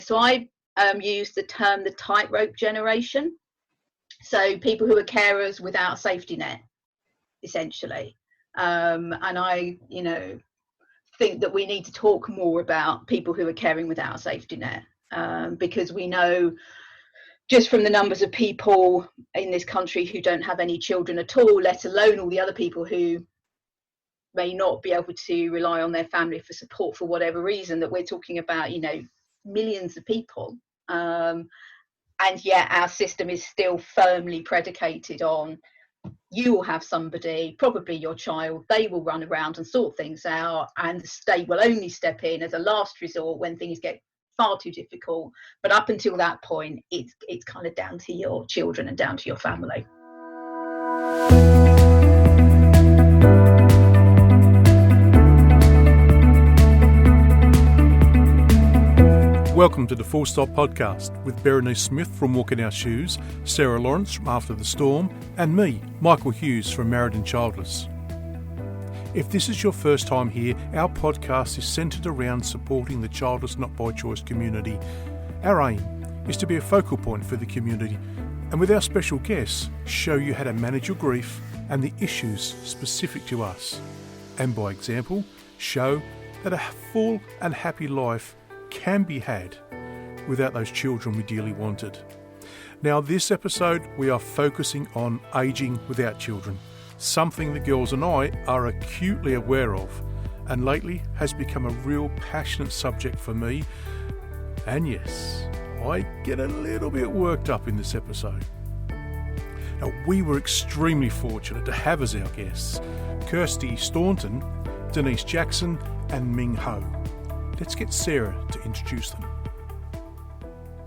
So I use the term the tightrope generation. So people who are carers without a safety net, essentially. And I, think that we need to talk more about people who are caring without a safety net, because we know just from the numbers of people in this country who don't have any children at all, let alone all the other people who may not be able to rely on their family for support for whatever reason, that we're talking about, millions of people. And yet our system is still firmly predicated on, you will have somebody, probably your child, they will run around and sort things out, and the state will only step in as a last resort when things get far too difficult. But up until that point, it's kind of down to your children and down to your family. Welcome to the Full Stop Podcast with Berenice Smith from Walk in Our Shoes, Sarah Lawrence from After the Storm, and me, Michael Hughes from Married and Childless. If this is your first time here, our podcast is centred around supporting the childless not by choice community. Our aim is to be a focal point for the community, and with our special guests, show you how to manage your grief and the issues specific to us. And by example, show that a full and happy life can be had without those children we dearly wanted. Now, this episode we are focusing on ageing without children, something the girls and I are acutely aware of, and lately has become a real passionate subject for me. And yes, I get a little bit worked up in this episode. Now, we were extremely fortunate to have as our guests Kirsty Staunton, Denise Jackson and Ming Ho. Let's get Sarah to introduce them.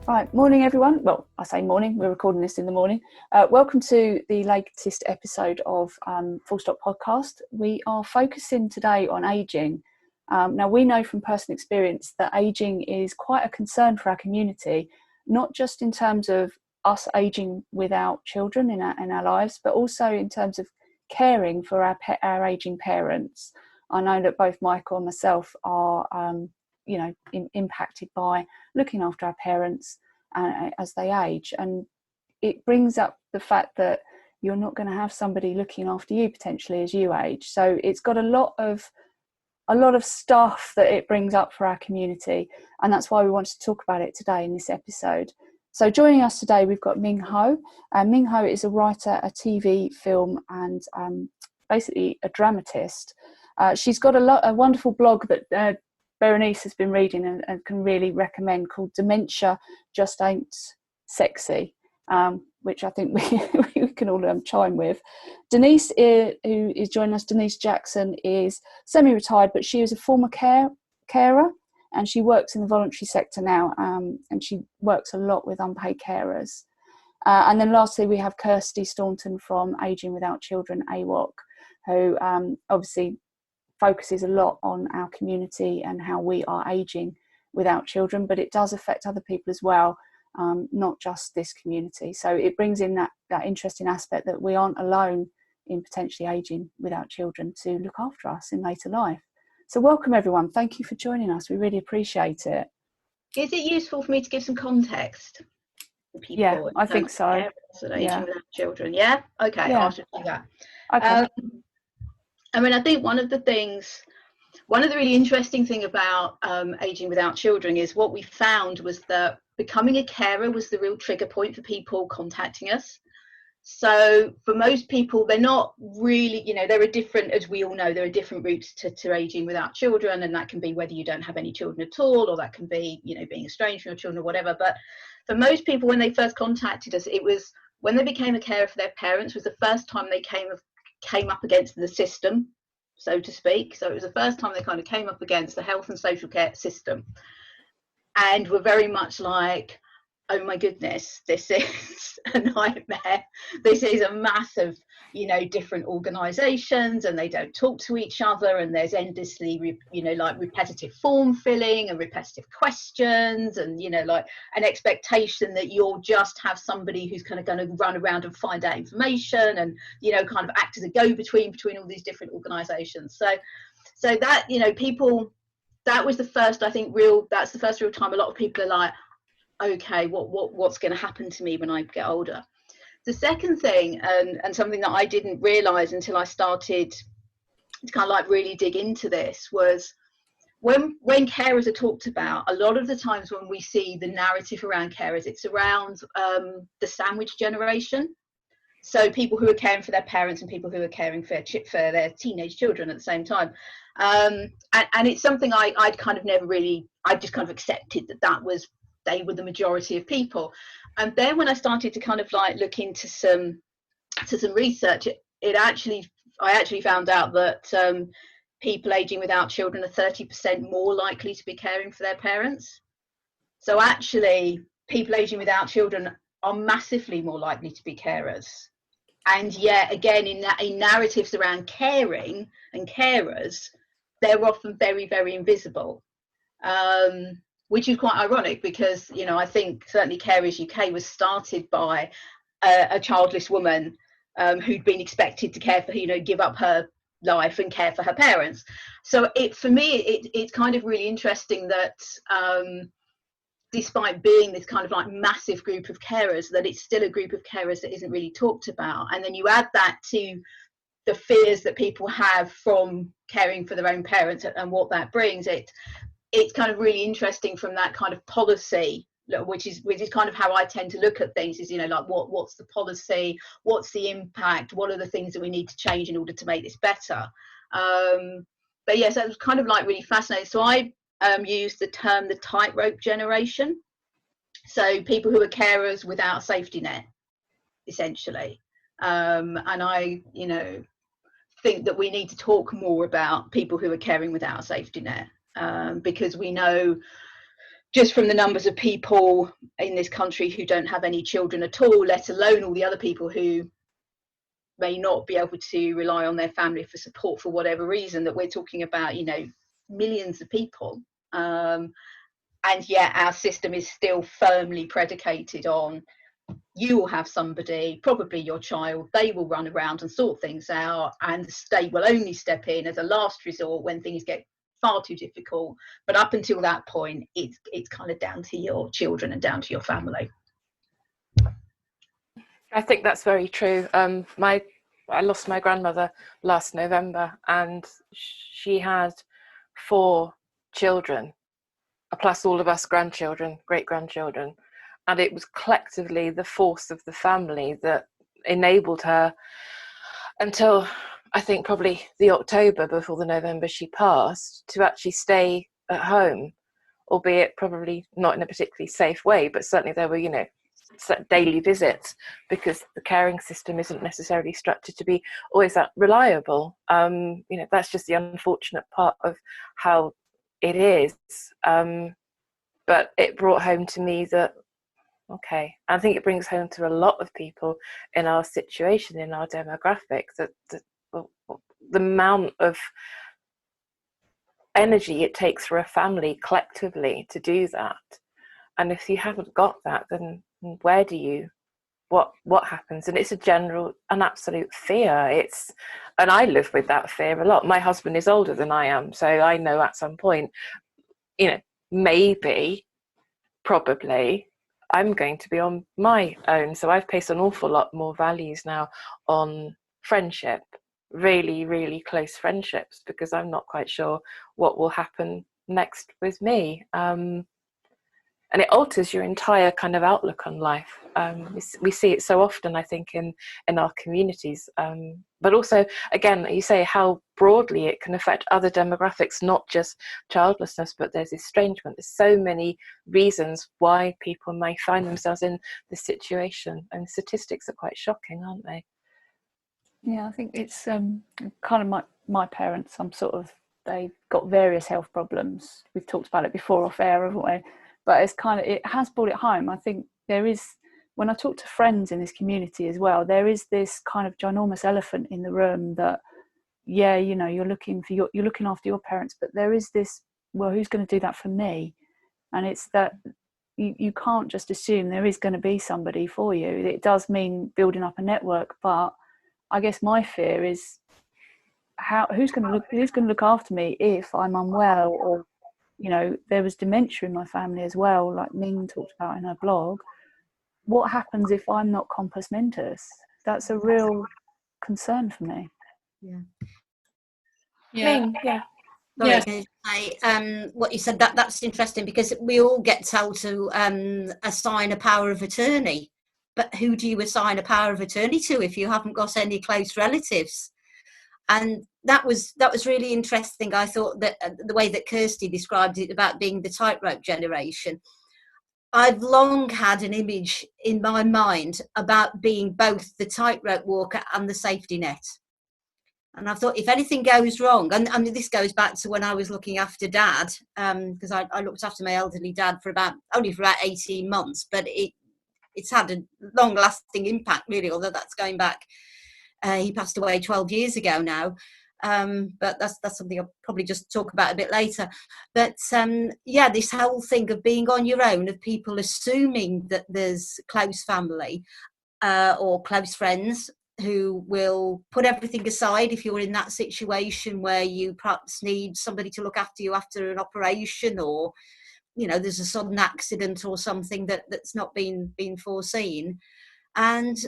Right, morning everyone. Well, I say morning, we're recording this in the morning. Welcome to the latest episode of Full Stop Podcast. We are focusing today on ageing. Now, we know from personal experience that ageing is quite a concern for our community, not just in terms of us ageing without children in our lives, but also in terms of caring for our ageing parents. I know that both Michael and myself are impacted by looking after our parents as they age, and it brings up the fact that you're not going to have somebody looking after you potentially as you age. So it's got a lot of stuff that it brings up for our community, and that's why we wanted to talk about it today in this episode. So joining us today, we've got Ming Ho. Ming Ho is a writer, a TV, film, and basically a dramatist. She's got a wonderful blog that Berenice has been reading and can really recommend, called Dementia Just Ain't Sexy, which I think we can all chime with. Denise, who is joining us, Denise Jackson, is semi-retired, but she is a former carer, and she works in the voluntary sector now, and she works a lot with unpaid carers. And then lastly, we have Kirsty Staunton from Ageing Without Children, AWOC, who obviously focuses a lot on our community and how we are ageing without children, but it does affect other people as well, not just this community. So it brings in that interesting aspect that we aren't alone in potentially ageing without children to look after us in later life. So welcome everyone. Thank you for joining us. We really appreciate it. Is it useful for me to give some context for people? Yeah, I think so. Aging without children. Yeah? Okay, yeah. I should do that. Okay. I think one of the really interesting thing about ageing without children is what we found was that becoming a carer was the real trigger point for people contacting us. So for most people, they're not really, there are different, as we all know, there are different routes to ageing without children, and that can be whether you don't have any children at all, or that can be, being estranged from your children or whatever. But for most people, when they first contacted us, it was when they became a carer for their parents was the first time they came up against the system, so to speak. So it was the first time they kind of came up against the health and social care system, and were very much like, oh my goodness, this is a nightmare. This is a massive, different organisations, and they don't talk to each other, and there's endlessly, repetitive form filling and repetitive questions, and, an expectation that you'll just have somebody who's kind of going to run around and find out information and, kind of act as a go-between between all these different organisations. So that, people, that was the first, I think, that's the first real time a lot of people are like, okay, what's going to happen to me when I get older? The second thing, and something that I didn't realize until I started to kind of like really dig into this, was when carers are talked about, a lot of the times when we see the narrative around carers, it's around the sandwich generation. So people who are caring for their parents and people who are caring for their teenage children at the same time. And it's something I'd kind of never really, I just kind of accepted that they were the majority of people. And then when I started to kind of like look into some research, I actually found out that people aging without children are 30% more likely to be caring for their parents. So actually, people aging without children are massively more likely to be carers. And yet again, in narratives around caring and carers, they're often very, very invisible, which is quite ironic because, you know, I think certainly Carers UK was started by a childless woman who'd been expected to care for, you know, give up her life and care for her parents. So for me, it's kind of really interesting that despite being this kind of like massive group of carers, that it's still a group of carers that isn't really talked about. And then you add that to the fears that people have from caring for their own parents and what that brings, it's kind of really interesting from that kind of policy, which is kind of how I tend to look at things, is, you know, like what's the policy, what's the impact, what are the things that we need to change in order to make this better. But yes, that was kind of like really fascinating. So I use the term the tightrope generation. So people who are carers without a safety net, essentially. And I, you know, think that we need to talk more about people who are caring without a safety net, because we know just from the numbers of people in this country who don't have any children at all, let alone all the other people who may not be able to rely on their family for support for whatever reason, that we're talking about, you know, millions of people. And yet our system is still firmly predicated on, you will have somebody, probably your child, they will run around and sort things out, and the state will only step in as a last resort when things get far too difficult. But up until that point, it's kind of down to your children and down to your family. I think that's very true. I lost my grandmother last November, and she had 4 children, plus all of us grandchildren, great-grandchildren. And it was collectively the force of the family that enabled her, until I think probably the October before the November she passed, to actually stay at home, albeit probably not in a particularly safe way, but certainly there were, you know, daily visits, because the caring system isn't necessarily structured to be always that reliable. You know, that's just the unfortunate part of how it is. But it brought home to me that, okay, I think it brings home to a lot of people in our situation, in our demographic, that the amount of energy it takes for a family collectively to do that. And if you haven't got that, then where do you, what happens? And it's an absolute fear. And I live with that fear a lot. My husband is older than I am, so I know at some point, you know, maybe, probably, I'm going to be on my own. So I've placed an awful lot more values now on friendship, really, really close friendships, because I'm not quite sure what will happen next with me. And it alters your entire kind of outlook on life. We see it so often, I think, in our communities. But also, again, you say how broadly it can affect other demographics, not just childlessness, but there's estrangement. There's so many reasons why people may find themselves in this situation. And statistics are quite shocking, aren't they? Yeah, I think it's kind of my parents. They've got various health problems. We've talked about it before off air, haven't we? But it has brought it home. I think there is, when I talk to friends in this community as well, there is this kind of ginormous elephant in the room that, yeah, you know, you're looking after your parents, but there is this, well, who's going to do that for me? And it's that you can't just assume there is going to be somebody for you. It does mean building up a network, but I guess my fear is who's going to look after me if I'm unwell, or you know, there was dementia in my family as well, like Ming talked about in her blog. What happens if I'm not compos mentis? That's a real concern for me. Yeah. Ming, yeah. Sorry, what you said, that's interesting, because we all get told to assign a power of attorney, but who do you assign a power of attorney to if you haven't got any close relatives? And that was really interesting. I thought that the way that Kirsty described it about being the tightrope generation, I've long had an image in my mind about being both the tightrope walker and the safety net. And I thought, if anything goes wrong, and this goes back to when I was looking after Dad, because I looked after my elderly dad for about 18 months, but it's had a long-lasting impact, really, although that's going back. He passed away 12 years ago now, but that's something I'll probably just talk about a bit later. But yeah, this whole thing of being on your own, of people assuming that there's close family or close friends who will put everything aside if you're in that situation where you perhaps need somebody to look after you after an operation, or, you know, there's a sudden accident or something that's not been foreseen. And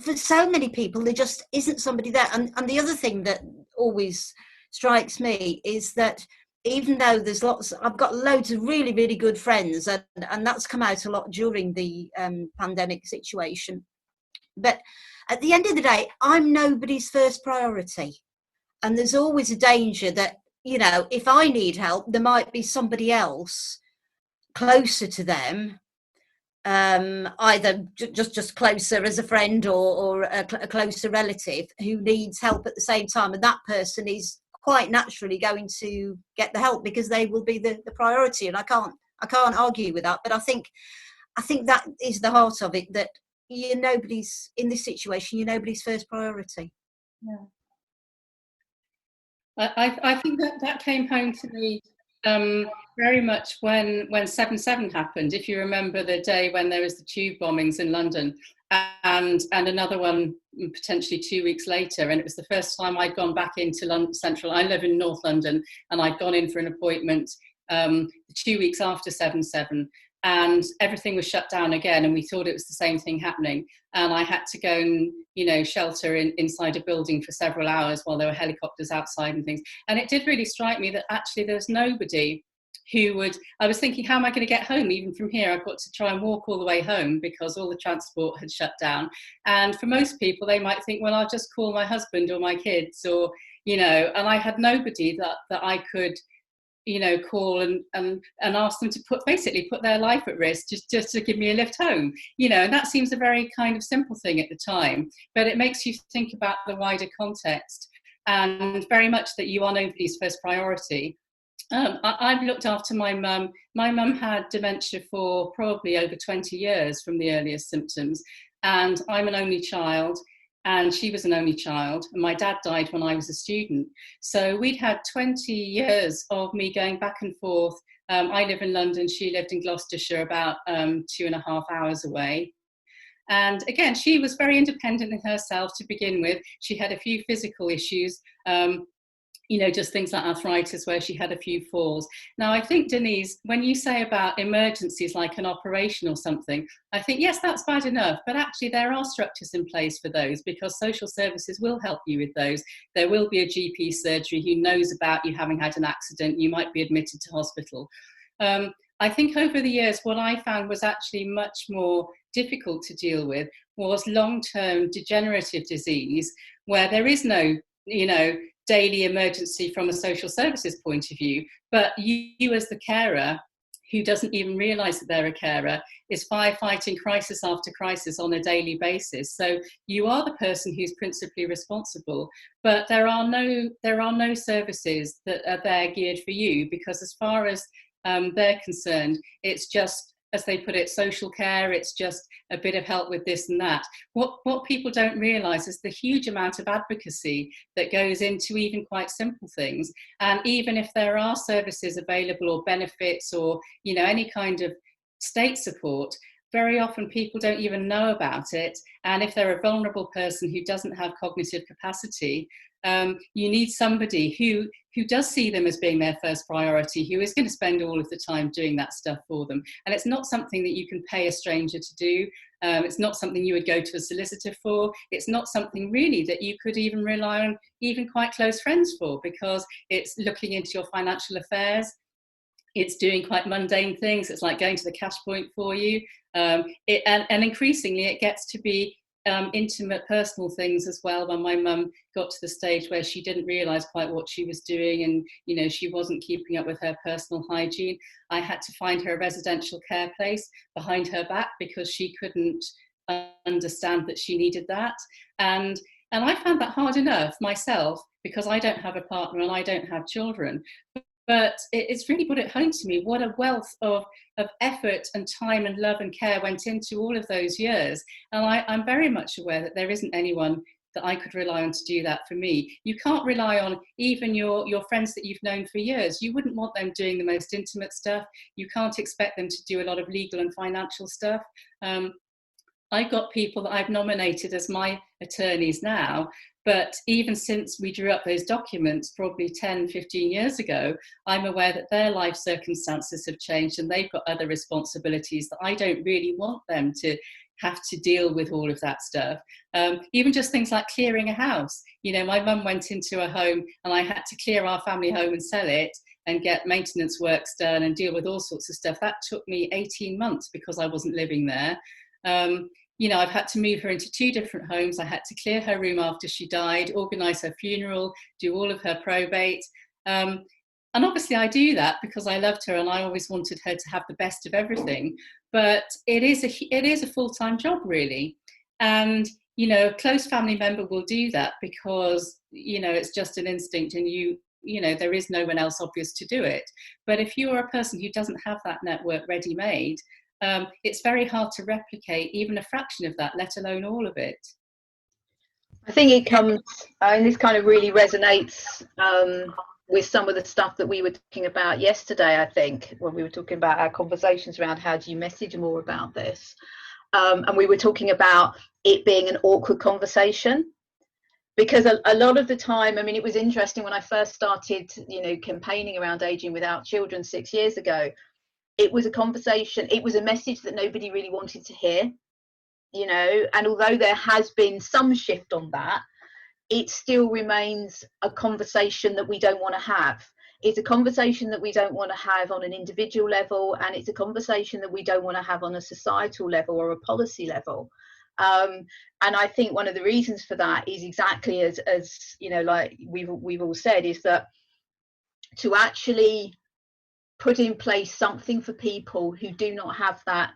for so many people, there just isn't somebody there. And the other thing that always strikes me is that even though there's I've got loads of really, really good friends, and that's come out a lot during the pandemic situation. But at the end of the day, I'm nobody's first priority. And there's always a danger that, you know, if I need help, there might be somebody else closer to them, either just closer as a friend or a closer relative who needs help at the same time. And that person is quite naturally going to get the help because they will be the priority. And I can't argue with that. But I think that is the heart of it, that you're nobody's, in this situation, you're nobody's first priority. Yeah. I think that came home to me very much when 7/7 happened. If you remember the day when there was the tube bombings in London, and another one potentially 2 weeks later, and it was the first time I'd gone back into London Central. I live in North London, and I'd gone in for an appointment 2 weeks after 7/7. And everything was shut down again, and we thought it was the same thing happening. And I had to go and, you know, shelter inside a building for several hours while there were helicopters outside and things. And it did really strike me that actually there's nobody who would, I was thinking, how am I going to get home? Even from here, I've got to try and walk all the way home because all the transport had shut down. And for most people, they might think, well, I'll just call my husband or my kids, or, you know, and I had nobody that I could, you know, call and ask them to put their life at risk just to give me a lift home, you know. And that seems a very kind of simple thing at the time, but it makes you think about the wider context, and very much that you are nobody's first priority. I've looked after my mum. My mum had dementia for probably over 20 years from the earliest symptoms, and I'm an only child. And she was an only child, and my dad died when I was a student. So we'd had 20 years of me going back and forth. I live in London, she lived in Gloucestershire, about 2.5 hours away. And again, she was very independent in herself to begin with. She had a few physical issues, you know, just things like arthritis, where she had a few falls. Now, I think, Denise, when you say about emergencies like an operation or something, I think, yes, that's bad enough, but actually there are structures in place for those, because social services will help you with those. There will be a GP surgery who knows about you having had an accident. You might be admitted to hospital. I think over the years, what I found was actually much more difficult to deal with was long-term degenerative disease, where there is no, you know, daily emergency from a social services point of view, but you as the carer, who doesn't even realise that they're a carer, is firefighting crisis after crisis on a daily basis. So you are the person who's principally responsible, but there are no services that are there geared for you, because as far as they're concerned, it's just, as they put it, social care. It's just a bit of help with this and that. What people don't realise is the huge amount of advocacy that goes into even quite simple things. And even if there are services available or benefits or, you know, any kind of state support, very often people don't even know about it. And if they're a vulnerable person who doesn't have cognitive capacity, you need somebody who does see them as being their first priority, who is going to spend all of the time doing that stuff for them. And it's not something that you can pay a stranger to do. It's not something you would go to a solicitor for. It's not something really that you could even rely on even quite close friends for, because it's looking into your financial affairs. It's doing quite mundane things. It's like going to the cash point for you. And increasingly it gets to be intimate, personal things as well. When my mum got to the stage where she didn't realise quite what she was doing, and you know, she wasn't keeping up with her personal hygiene, I had to find her a residential care place behind her back, because she couldn't understand that she needed that. And I found that hard enough myself, because I don't have a partner and I don't have children. But it's really put it home to me what a wealth of effort and time and love and care went into all of those years. And I'm very much aware that there isn't anyone that I could rely on to do that for me. You can't rely on even your friends that you've known for years. You wouldn't want them doing the most intimate stuff. You can't expect them to do a lot of legal and financial stuff. I've got people that I've nominated as my attorneys now, but even since we drew up those documents probably 10, 15 years ago, I'm aware that their life circumstances have changed and they've got other responsibilities that I don't really want them to have to deal with all of that stuff. Even just things like clearing a house. You know, my mum went into a home and I had to clear our family home and sell it and get maintenance works done and deal with all sorts of stuff. That took me 18 months because I wasn't living there. You know, I've had to move her into 2 different homes. I had to clear her room after she died, organise her funeral, do all of her probate. And obviously I do that because I loved her and I always wanted her to have the best of everything. But it is a full-time job, really. And, you know, a close family member will do that because, you know, it's just an instinct and you know, there is no one else obvious to do it. But if you're a person who doesn't have that network ready-made, it's very hard to replicate even a fraction of that, let alone all of it. I think it comes, and this kind of really resonates with some of the stuff that we were talking about yesterday, I think, when we were talking about our conversations around how do you message more about this. And we were talking about it being an awkward conversation. Because a lot of the time, I mean, it was interesting when I first started, you know, campaigning around ageing without children 6 years ago. It was a conversation, it was a message that nobody really wanted to hear, you know, and although there has been some shift on that, it still remains a conversation that we don't want to have. It's a conversation that we don't want to have on an individual level, and it's a conversation that we don't want to have on a societal level or a policy level. And I think one of the reasons for that is exactly as you know, like we've all said, is that to actually put in place something for people who do not have that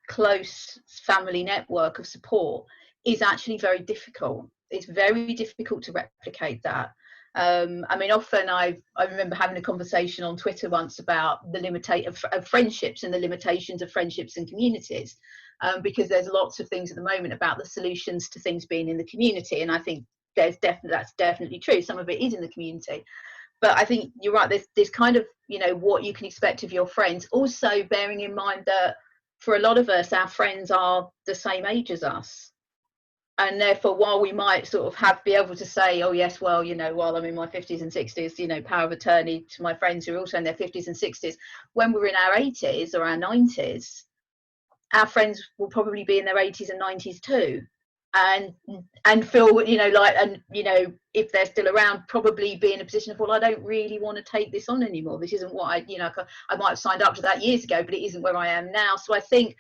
close family network of support is actually very difficult. It's very difficult to replicate that. I mean, often I remember having a conversation on Twitter once about the limitation of friendships and the limitations of friendships and communities, because there's lots of things at the moment about the solutions to things being in the community, and I think that's definitely true. Some of it is in the community. But I think you're right, there's kind of, you know, what you can expect of your friends. Also bearing in mind that for a lot of us, our friends are the same age as us. And therefore, while we might sort of be able to say, oh, yes, well, you know, while I'm in my 50s and 60s, you know, power of attorney to my friends who are also in their 50s and 60s, when we're in our 80s or our 90s, our friends will probably be in their 80s and 90s too. And feel, you know, like, and, you know, if they're still around, probably be in a position of, well, I don't really want to take this on anymore. This isn't what I might have signed up to that years ago, but it isn't where I am now. So I think,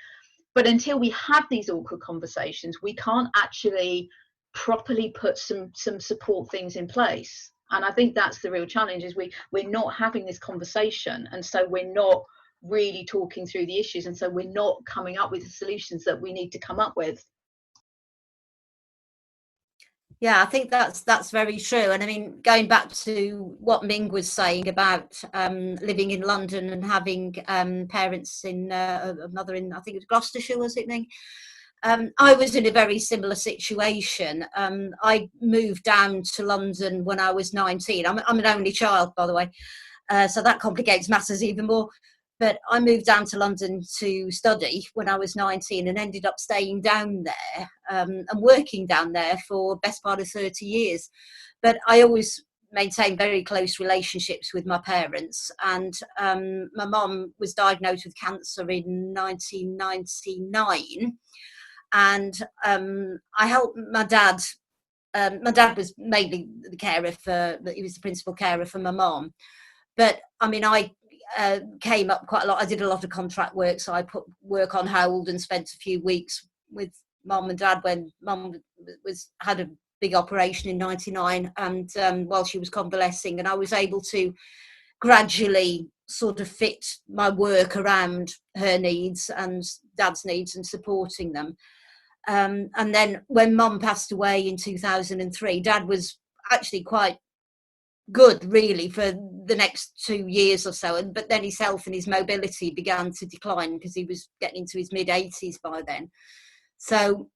but until we have these awkward conversations, we can't actually properly put some support things in place. And I think that's the real challenge, is we're not having this conversation. And so we're not really talking through the issues. And so we're not coming up with the solutions that we need to come up with. Yeah, I think that's very true. And I mean, going back to what Ming was saying about living in London and having parents in a mother in, I think it was Gloucestershire, was it, Ming? I was in a very similar situation. I moved down to London when I was 19. I'm an only child, by the way, so that complicates matters even more. But I moved down to London to study when I was 19 and ended up staying down there and working down there for best part of 30 years. But I always maintained very close relationships with my parents. And my mum was diagnosed with cancer in 1999. And I helped my dad. My dad was mainly the carer he was the principal carer for my mum. But I mean, I came up quite a lot. I did a lot of contract work, so I put work on hold and spent a few weeks with mum and dad when mum had a big operation in 99, and while she was convalescing, and I was able to gradually sort of fit my work around her needs and dad's needs and supporting them. And then when mum passed away in 2003, dad was actually quite good really for the next 2 years or so, but then his health and his mobility began to decline because he was getting into his mid-80s by then. So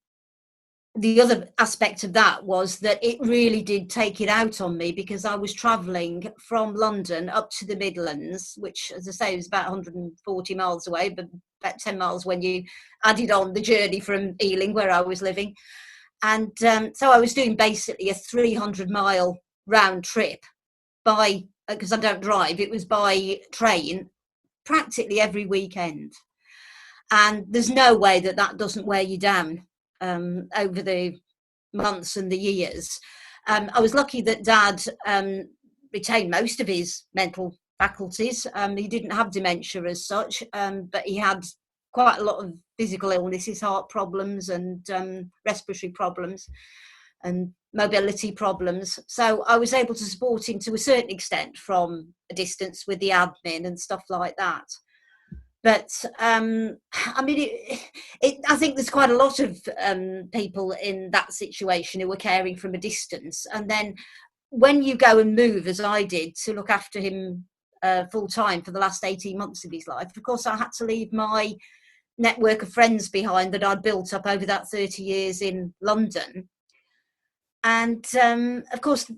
the other aspect of that was that it really did take it out on me, because I was travelling from London up to the Midlands, which, as I say, was about 140 miles away, but about 10 miles when you added on the journey from Ealing, where I was living. And so I was doing basically a 300-mile round trip because I don't drive, it was by train practically every weekend. And there's no way that doesn't wear you down over the months and the years. I was lucky that dad retained most of his mental faculties. He didn't have dementia as such, but he had quite a lot of physical illnesses, heart problems and respiratory problems and mobility problems. So I was able to support him to a certain extent from a distance with the admin and stuff like that. But I mean, I think there's quite a lot of people in that situation who are caring from a distance. And then when you go and move, as I did, to look after him full time for the last 18 months of his life, of course, I had to leave my network of friends behind that I'd built up over that 30 years in London. And of course,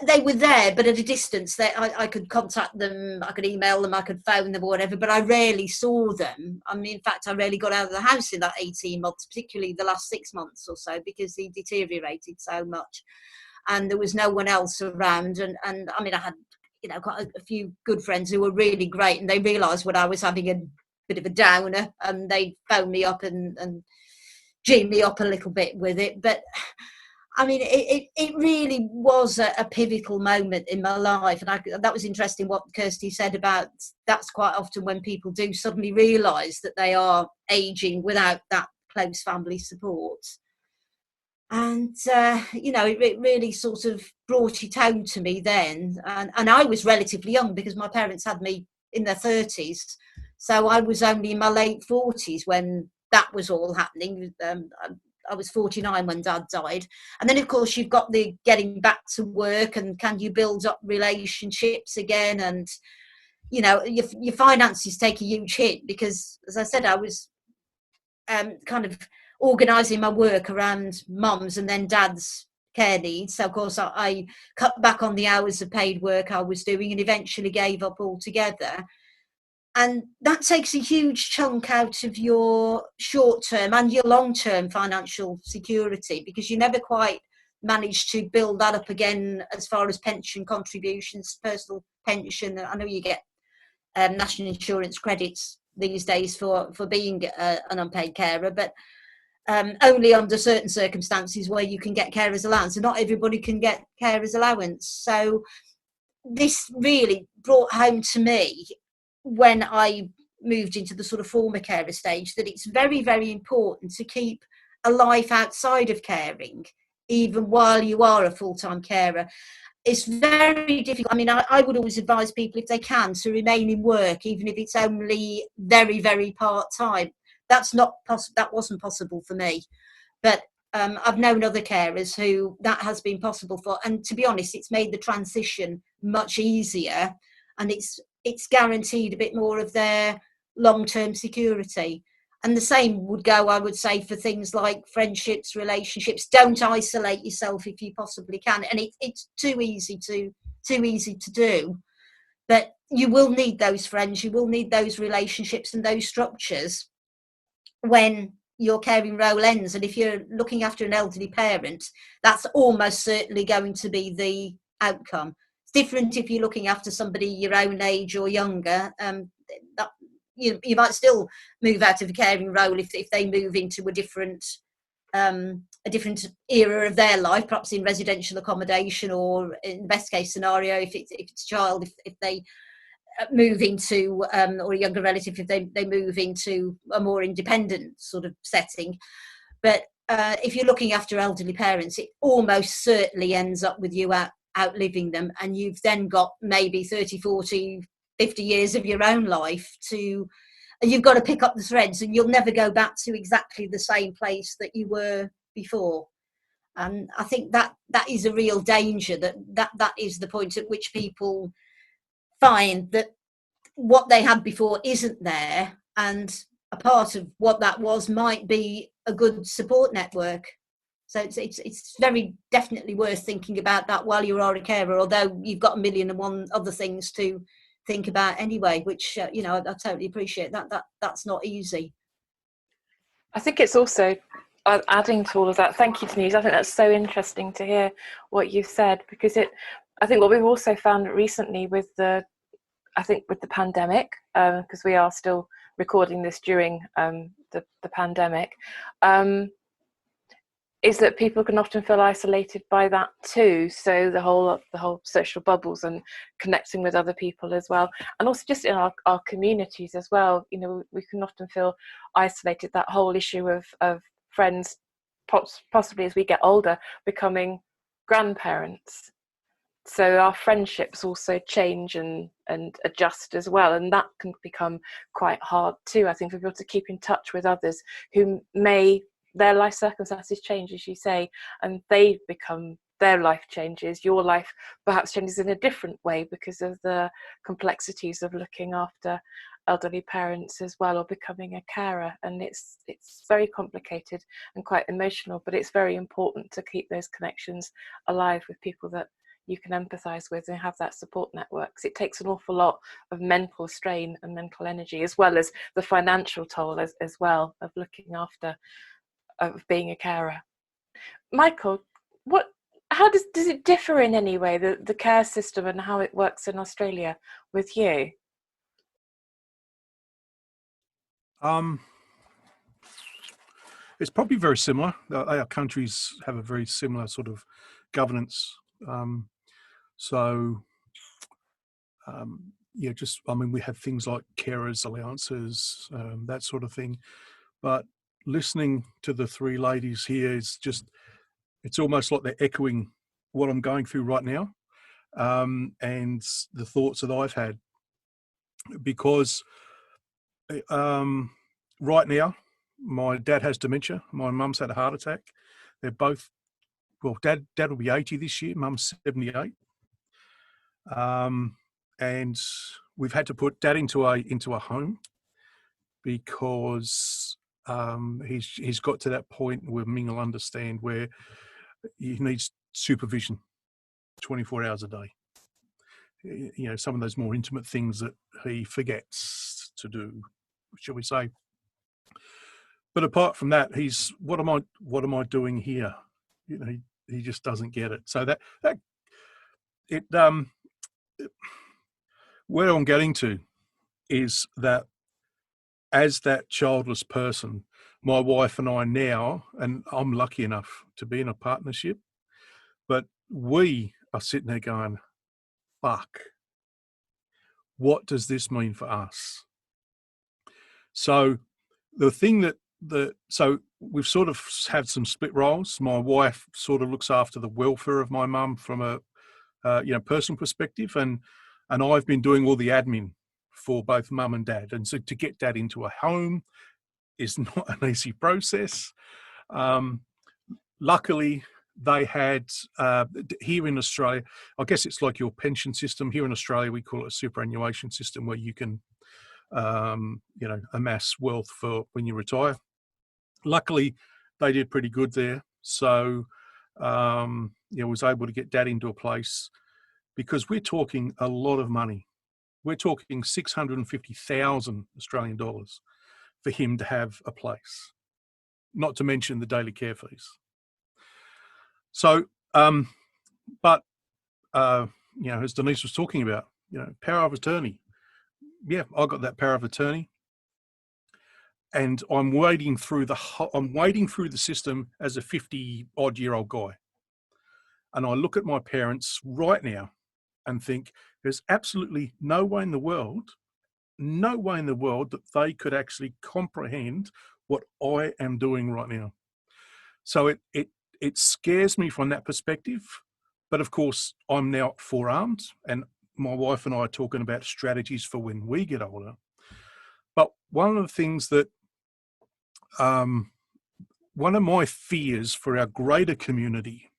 they were there, but at a distance. I could contact them, I could email them, I could phone them or whatever, but I rarely saw them. I mean, in fact, I rarely got out of the house in that 18 months, particularly the last 6 months or so, because he deteriorated so much and there was no one else around. And I mean, I had, quite a few good friends who were really great, and they realised when I was having a bit of a downer, and they'd phone me up and gee me up a little bit with it. But I mean, it really was a pivotal moment in my life. And that was interesting what Kirsty said about that's quite often when people do suddenly realise that they are ageing without that close family support. And, it really sort of brought it home to me then. And I was relatively young because my parents had me in their 30s. So I was only in my late 40s when that was all happening. I was 49 when dad died. And then, of course, you've got the getting back to work and can you build up relationships again? And, your finances take a huge hit because, as I said, I was kind of organising my work around mum's and then dad's care needs. So, of course, I cut back on the hours of paid work I was doing and eventually gave up altogether. And that takes a huge chunk out of your short-term and your long-term financial security, because you never quite manage to build that up again as far as pension contributions, personal pension. I know you get national insurance credits these days for being an unpaid carer, but only under certain circumstances where you can get carer's allowance. And not everybody can get carer's allowance. So this really brought home to me, when I moved into the sort of former carer stage, that it's very, very important to keep a life outside of caring, even while you are a full-time carer. It's very difficult. I mean, I would always advise people, if they can, to remain in work, even if it's only very, very part-time. That wasn't possible for me. But I've known other carers who that has been possible for. And to be honest, it's made the transition much easier, and it's guaranteed a bit more of their long-term security. And the same would go, I would say, for things like friendships, relationships. Don't isolate yourself if you possibly can. And it's too easy to do. But you will need those friends, you will need those relationships and those structures when your caring role ends. And if you're looking after an elderly parent, that's almost certainly going to be the outcome. It's different if you're looking after somebody your own age or younger. That, you might still move out of a caring role if they move into a different era of their life, perhaps in residential accommodation, or in the best case scenario, if it's a child, if they move into, or a younger relative, if they move into a more independent sort of setting. But if you're looking after elderly parents, it almost certainly ends up with you outliving them, and you've then got maybe 30, 40, 50 years of your own life and you've got to pick up the threads, and you'll never go back to exactly the same place that you were before. And I think that is a real danger, that is the point at which people find that what they had before isn't there, and a part of what that was might be a good support network. So it's very definitely worth thinking about that while you are a carer, although you've got 1,000,001 other things to think about anyway, which I totally appreciate. That's not easy. I think it's also adding to all of that. Thank you, Denise. I think that's so interesting to hear what you've said, because I think what we've also found recently with the pandemic, because we are still recording this during the pandemic, is that people can often feel isolated by that too. So the whole social bubbles and connecting with other people as well, and also just in our communities as well. We can often feel isolated. That whole issue of friends, possibly as we get older, becoming grandparents. So our friendships also change and adjust as well, and that can become quite hard too, I think, for people to keep in touch with others who their life circumstances change, as you say, and their life changes, your life perhaps changes in a different way because of the complexities of looking after elderly parents as well, or becoming a carer. And it's very complicated and quite emotional, but it's very important to keep those connections alive with people that you can empathise with and have that support network. Because it takes an awful lot of mental strain and mental energy, as well as the financial toll as well of looking after, of being a carer. Michael, how does it differ in any way, the care system and how it works in Australia with you? It's probably very similar. Our countries have a very similar sort of governance. We have things like carers allowances, that sort of thing. But listening to the three ladies here is it's almost like they're echoing what I'm going through right now, and the thoughts that I've had. Because right now, my dad has dementia. My mum's had a heart attack. They're both, Dad will be 80 this year. Mum's 78. And we've had to put Dad into a home because he's got to that point where Ming will understand where he needs supervision 24 hours a day. Some of those more intimate things that he forgets to do, shall we say. But apart from that, he's what am I doing here? He just doesn't get it. So where I'm getting to is that as that childless person, my wife and I now, and I'm lucky enough to be in a partnership, but we are sitting there going, fuck, what does this mean for us? So the thing so we've sort of had some split roles. My wife sort of looks after the welfare of my mum from a personal perspective, and I've been doing all the admin for both mum and dad. And so to get dad into a home is not an easy process. Luckily, they had here in Australia, I guess it's like your pension system. Here in Australia, we call it a superannuation system, where you can amass wealth for when you retire. Luckily, they did pretty good there. So, was able to get dad into a place, because we're talking a lot of money we're talking 650,000 Australian dollars for him to have a place, not to mention the daily care fees. So, but, as Denise was talking about, power of attorney. Yeah, I got that power of attorney. And I'm wading through the system as a 50-odd-year-old guy. And I look at my parents right now and think there's absolutely no way in the world that they could actually comprehend what I am doing right now. So it scares me from that perspective. But of course, I'm now forearmed, and my wife and I are talking about strategies for when we get older. But one of the things that one of my fears for our greater community,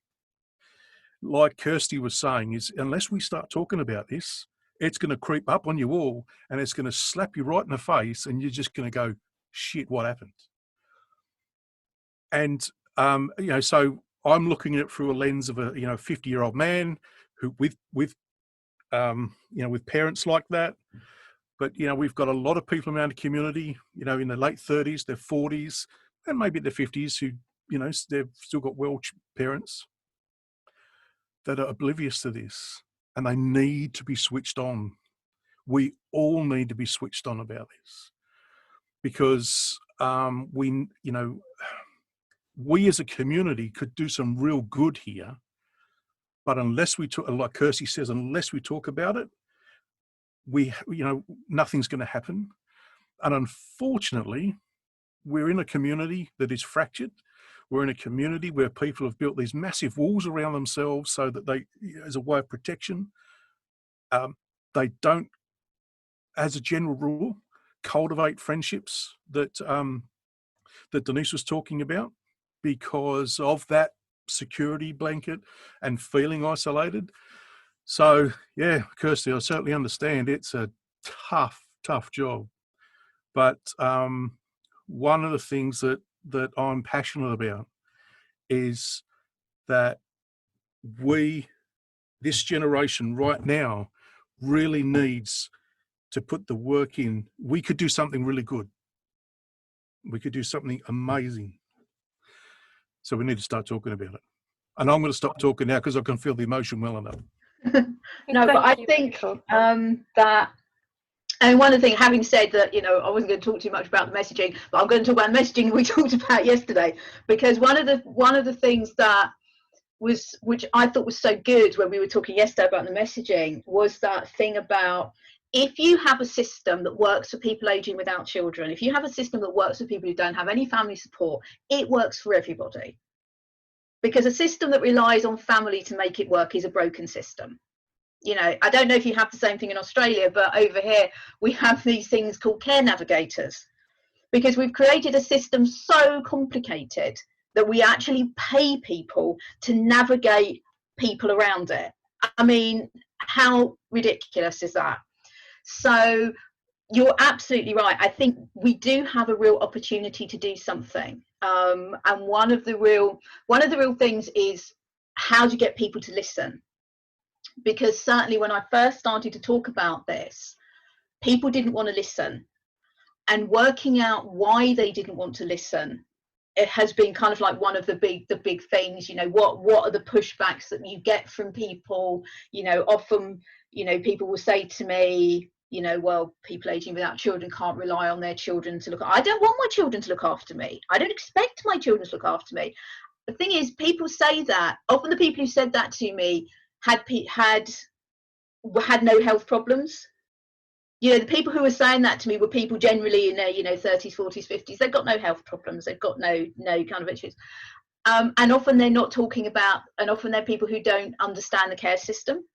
like Kirsty was saying, is unless we start talking about this, it's going to creep up on you all and it's going to slap you right in the face and you're just going to go, shit, what happened? And, so I'm looking at it through a lens of a 50-year-old man who with parents like that. But, we've got a lot of people around the community, in their late 30s, their 40s, and maybe their 50s who, they've still got well parents that are oblivious to this, and they need to be switched on. We all need to be switched on about this because we as a community could do some real good here, but unless we talk, like Kirsty says, unless we talk about it, nothing's going to happen. And unfortunately, we're in a community that is fractured. We're in a community where people have built these massive walls around themselves so that they, as a way of protection, they don't, as a general rule, cultivate friendships that Denise was talking about because of that security blanket and feeling isolated. So, yeah, Kirsty, I certainly understand it's a tough job. But one of the things that I'm passionate about is that this generation right now really needs to put the work in. We could do something really good. We could do something amazing. So we need to start talking about it. And I'm going to stop talking now because I can feel the emotion well enough. No, but I think that, and one of the things, having said that, I wasn't going to talk too much about the messaging, but I'm going to talk about the messaging we talked about yesterday, because one of the things that which I thought was so good when we were talking yesterday about the messaging, was that thing about, if you have a system that works for people aging without children, if you have a system that works for people who don't have any family support, it works for everybody. Because a system that relies on family to make it work is a broken system. I don't know if you have the same thing in Australia, but over here we have these things called care navigators, because we've created a system so complicated that we actually pay people to navigate people around it. I mean, how ridiculous is that? So you're absolutely right. I think we do have a real opportunity to do something. And one of the real things is how to get people to listen. Because certainly when I first started to talk about this, people didn't want to listen. And working out why they didn't want to listen, it has been kind of like one of the big things. What are the pushbacks that you get from people? Often, people will say to me, well, people aging without children can't rely on their children to look. I don't want my children to look after me. I don't expect my children to look after me. The thing is, people say that. Often the people who said that to me had no health problems. The people who were saying that to me were people generally in their 30s, 40s, 50s. They've got no health problems. They've got no kind of issues. And often they're not talking about, and often they're people who don't understand the care system.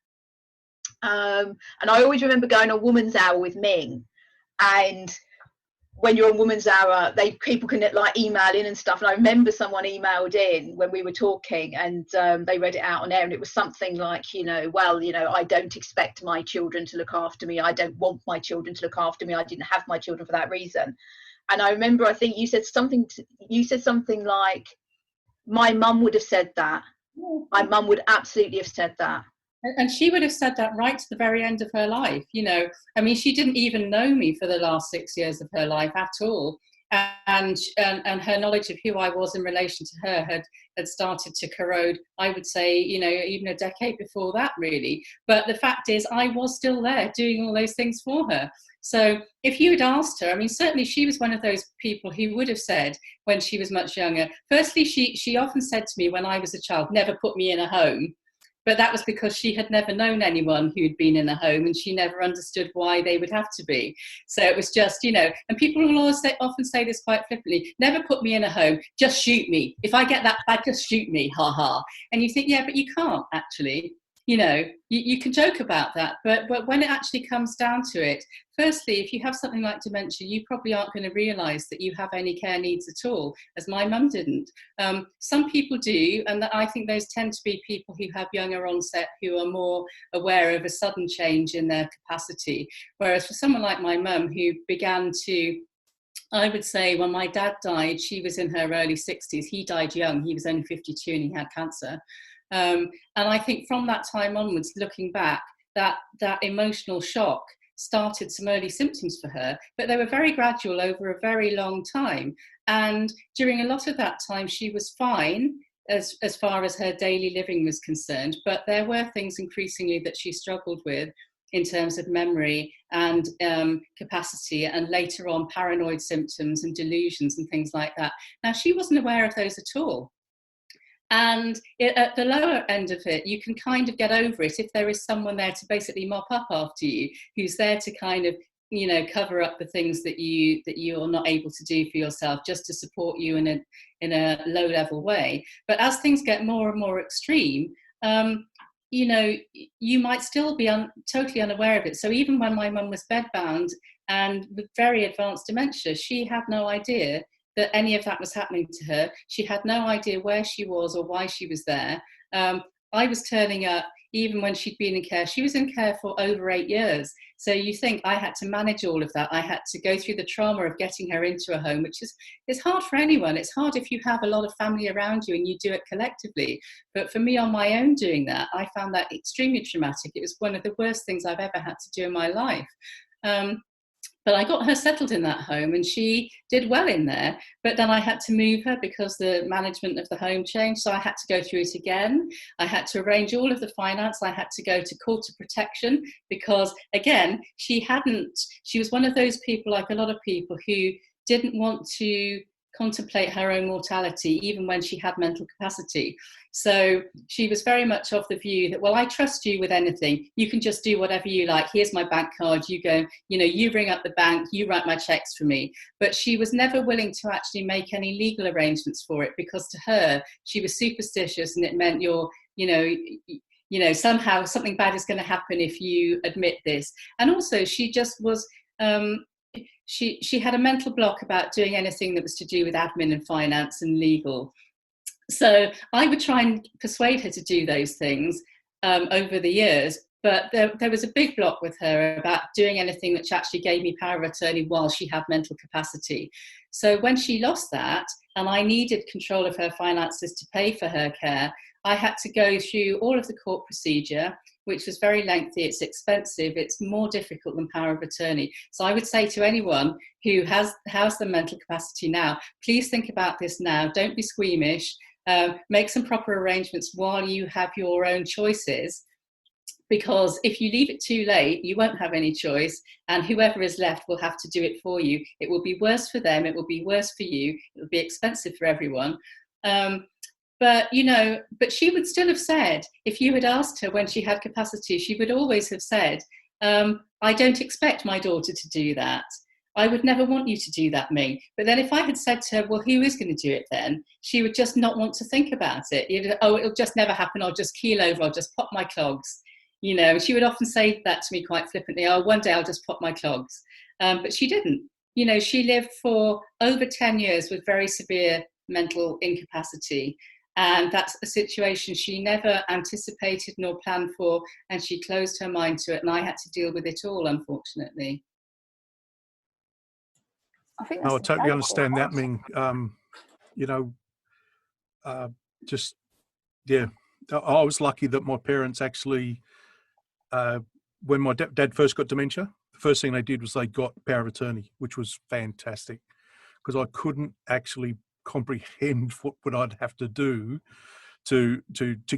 And I always remember going on Woman's Hour with Ming, and when you're on Woman's Hour, people can email in and stuff. And I remember someone emailed in when we were talking, and they read it out on air, and it was something like, I don't expect my children to look after me. I don't want my children to look after me. I didn't have my children for that reason. And I remember, I think you said something like, my mum would have said that. My mum would absolutely have said that. And she would have said that right to the very end of her life. I mean, she didn't even know me for the last 6 years of her life at all. And her knowledge of who I was in relation to her had started to corrode, I would say, even a decade before that, really. But the fact is, I was still there doing all those things for her. So if you had asked her, I mean, certainly she was one of those people who would have said when she was much younger, firstly, she often said to me when I was a child, never put me in a home. But that was because she had never known anyone who'd been in a home, and she never understood why they would have to be. So it was just, and people will often say this quite flippantly, never put me in a home, just shoot me. If I get that bad, just shoot me, ha ha. And you think, yeah, but you can't actually. You can joke about that, but when it actually comes down to it, firstly, if you have something like dementia, you probably aren't going to realise that you have any care needs at all, as my mum didn't. Some people do, and I think those tend to be people who have younger onset, who are more aware of a sudden change in their capacity. Whereas for someone like my mum, who began to, I would say, when my dad died, she was in her early 60s. He died young. He was only 52 and he had cancer. And I think from that time onwards, looking back, that emotional shock started some early symptoms for her, but they were very gradual over a very long time. And during a lot of that time, she was fine as far as her daily living was concerned, but there were things increasingly that she struggled with in terms of memory and capacity, and later on paranoid symptoms and delusions and things like that. Now, she wasn't aware of those at all. And at the lower end of it, you can kind of get over it if there is someone there to basically mop up after you, who's there to kind of, cover up the things that you're not able to do for yourself, just to support you in a low level way. But as things get more and more extreme, you might still be totally unaware of it. So even when my mum was bedbound and with very advanced dementia, she had no idea that any of that was happening to her. She had no idea where she was or why she was there. I was turning up even when she'd been in care. She was in care for over 8 years. So you think I had to manage all of that. I had to go through the trauma of getting her into a home, which is hard for anyone. It's hard if you have a lot of family around you and you do it collectively. But for me on my own doing that, I found that extremely traumatic. It was one of the worst things I've ever had to do in my life. But I got her settled in that home and she did well in there. But then I had to move her because the management of the home changed. So I had to go through it again. I had to arrange all of the finance. I had to go to court of protection because, again, she was one of those people, like a lot of people, who didn't want to contemplate her own mortality even when she had mental capacity. So she was very much of the view that, well, I trust you with anything, you can just do whatever you like, here's my bank card, you go, you ring up the bank, you write my checks for me. But she was never willing to actually make any legal arrangements for it, because to her she was superstitious and it meant somehow something bad is going to happen if you admit this. And also she just was she had a mental block about doing anything that was to do with admin and finance and legal. So I would try and persuade her to do those things over the years, but there was a big block with her about doing anything which actually gave me power of attorney while she had mental capacity. So when she lost that and I needed control of her finances to pay for her care, I had to go through all of the court procedure, which was very lengthy, it's expensive, it's more difficult than power of attorney. So I would say to anyone who has the mental capacity now, please think about this now, don't be squeamish, make some proper arrangements while you have your own choices, because if you leave it too late, you won't have any choice, and whoever is left will have to do it for you. It will be worse for them, it will be worse for you, it will be expensive for everyone. But she would still have said, if you had asked her when she had capacity, she would always have said, I don't expect my daughter to do that. I would never want you to do that, Ming. But then if I had said to her, well, who is going to do it then? She would just not want to think about it. It'll just never happen. I'll just keel over. I'll just pop my clogs. She would often say that to me quite flippantly. Oh, one day I'll just pop my clogs. But she didn't. She lived for over 10 years with very severe mental incapacity. And that's a situation she never anticipated nor planned for, and she closed her mind to it, and I had to deal with it all, unfortunately. I think I totally understand that, Ming. I was lucky that my parents actually, when my dad first got dementia, the first thing they did was they got power of attorney, which was fantastic, because I couldn't actually comprehend what I'd have to do to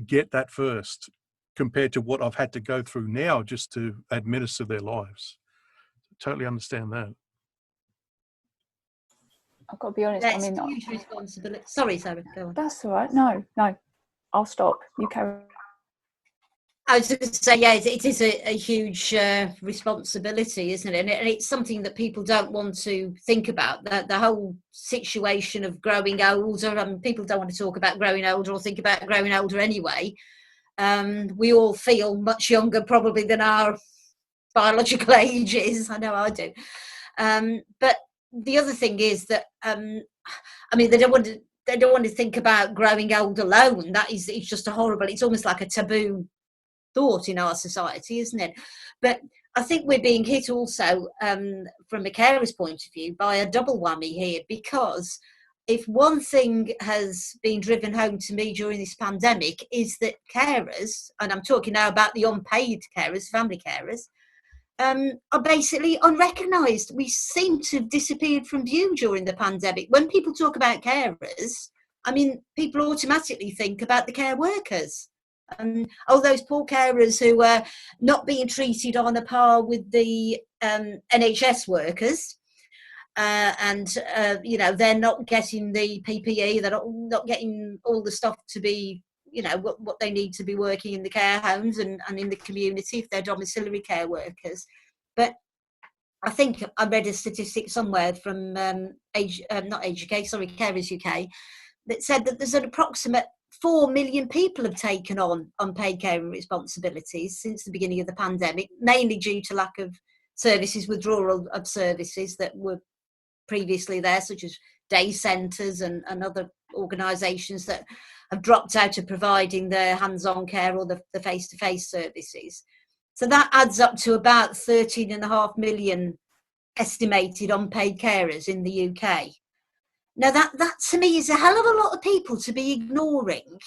get that first, compared to what I've had to go through now just to administer their lives. Totally understand that. I've got to be honest. That's I mean, huge responsibility. Sorry, Sarah, go on. that's all right. No, I'll stop. You carry. I was going to say, yeah, it is a huge responsibility, isn't it? And it's something that people don't want to think about. The whole situation of growing older. I mean, people don't want to talk about growing older or think about growing older anyway. We all feel much younger probably than our biological age is. I know I do. But the other thing is that, I mean, they don't want to think about growing old alone. It's just a horrible. It's almost like a taboo thought in our society, isn't it? But I think we're being hit also from a carer's point of view by a double whammy here, because if one thing has been driven home to me during this pandemic is that carers, and I'm talking now about the unpaid carers, family carers, are basically unrecognised. We seem to have disappeared from view during the pandemic. When people talk about carers, I mean, people automatically think about the care workers. All those poor carers who are not being treated on a par with the NHS workers, and you know, they're not getting the PPE, they're not getting all the stuff to be, you know, what they need to be working in the care homes and in the community if they're domiciliary care workers. But I think I read a statistic somewhere from Carers UK, that said that there's an approximate 4 million people have taken on unpaid caring responsibilities since the beginning of the pandemic, mainly due to lack of services, withdrawal of services that were previously there, such as day centres and other organisations that have dropped out of providing the hands-on care or the face-to-face services. So that adds up to about 13.5 million estimated unpaid carers in the UK. Now that to me is a hell of a lot of people to be ignoring,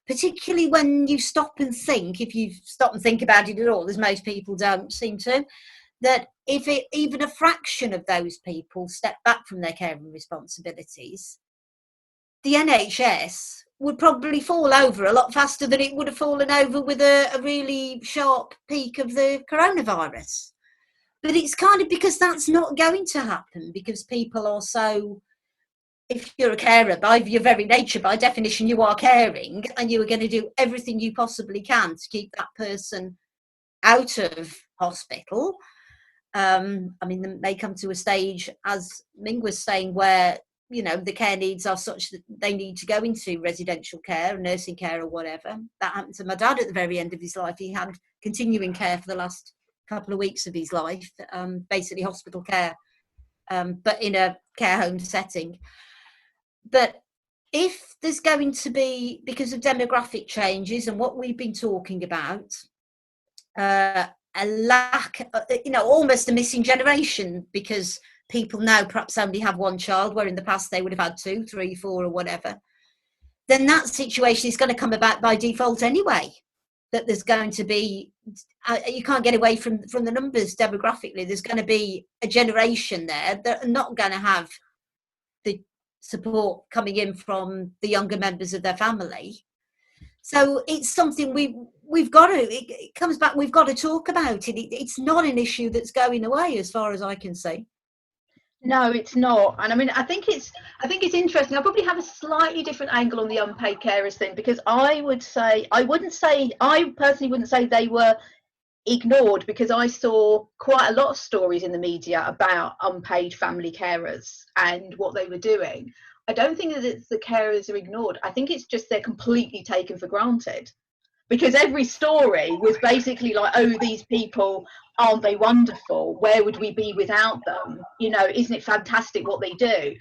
particularly when you stop and think, if you stop and think about it at all, as most people don't seem to, that if even a fraction of those people step back from their caring responsibilities, the NHS would probably fall over a lot faster than it would have fallen over with a really sharp peak of the coronavirus. But it's kind of because that's not going to happen, because people are so... If you're a carer, by your very nature, by definition, you are caring, and you are going to do everything you possibly can to keep that person out of hospital. I mean, they may come to a stage, as Ming was saying, where, you know, the care needs are such that they need to go into residential care, nursing care or whatever. That happened to my dad at the very end of his life. He had continuing care for the last couple of weeks of his life, basically hospital care, but in a care home setting. But if there's going to be, because of demographic changes and what we've been talking about, a lack, you know, almost a missing generation, because people now perhaps only have one child, where in the past they would have had 2, 3, 4 or whatever, then that situation is going to come about by default anyway. That there's going to be, you can't get away from the numbers demographically. There's going to be a generation there that are not going to have the support coming in from the younger members of their family. So it's something we've got to, it comes back, we've got to talk about it. It's not an issue that's going away as far as I can see. No, it's not. And I mean, I think it's interesting. I probably have a slightly different angle on the unpaid carers thing, because I personally wouldn't say they were ignored, because I saw quite a lot of stories in the media about unpaid family carers and what they were doing. I don't think that it's the carers are ignored. I think it's just they're completely taken for granted, because every story was basically like, oh, these people, aren't they wonderful? Where would we be without them? You know, isn't it fantastic what they do?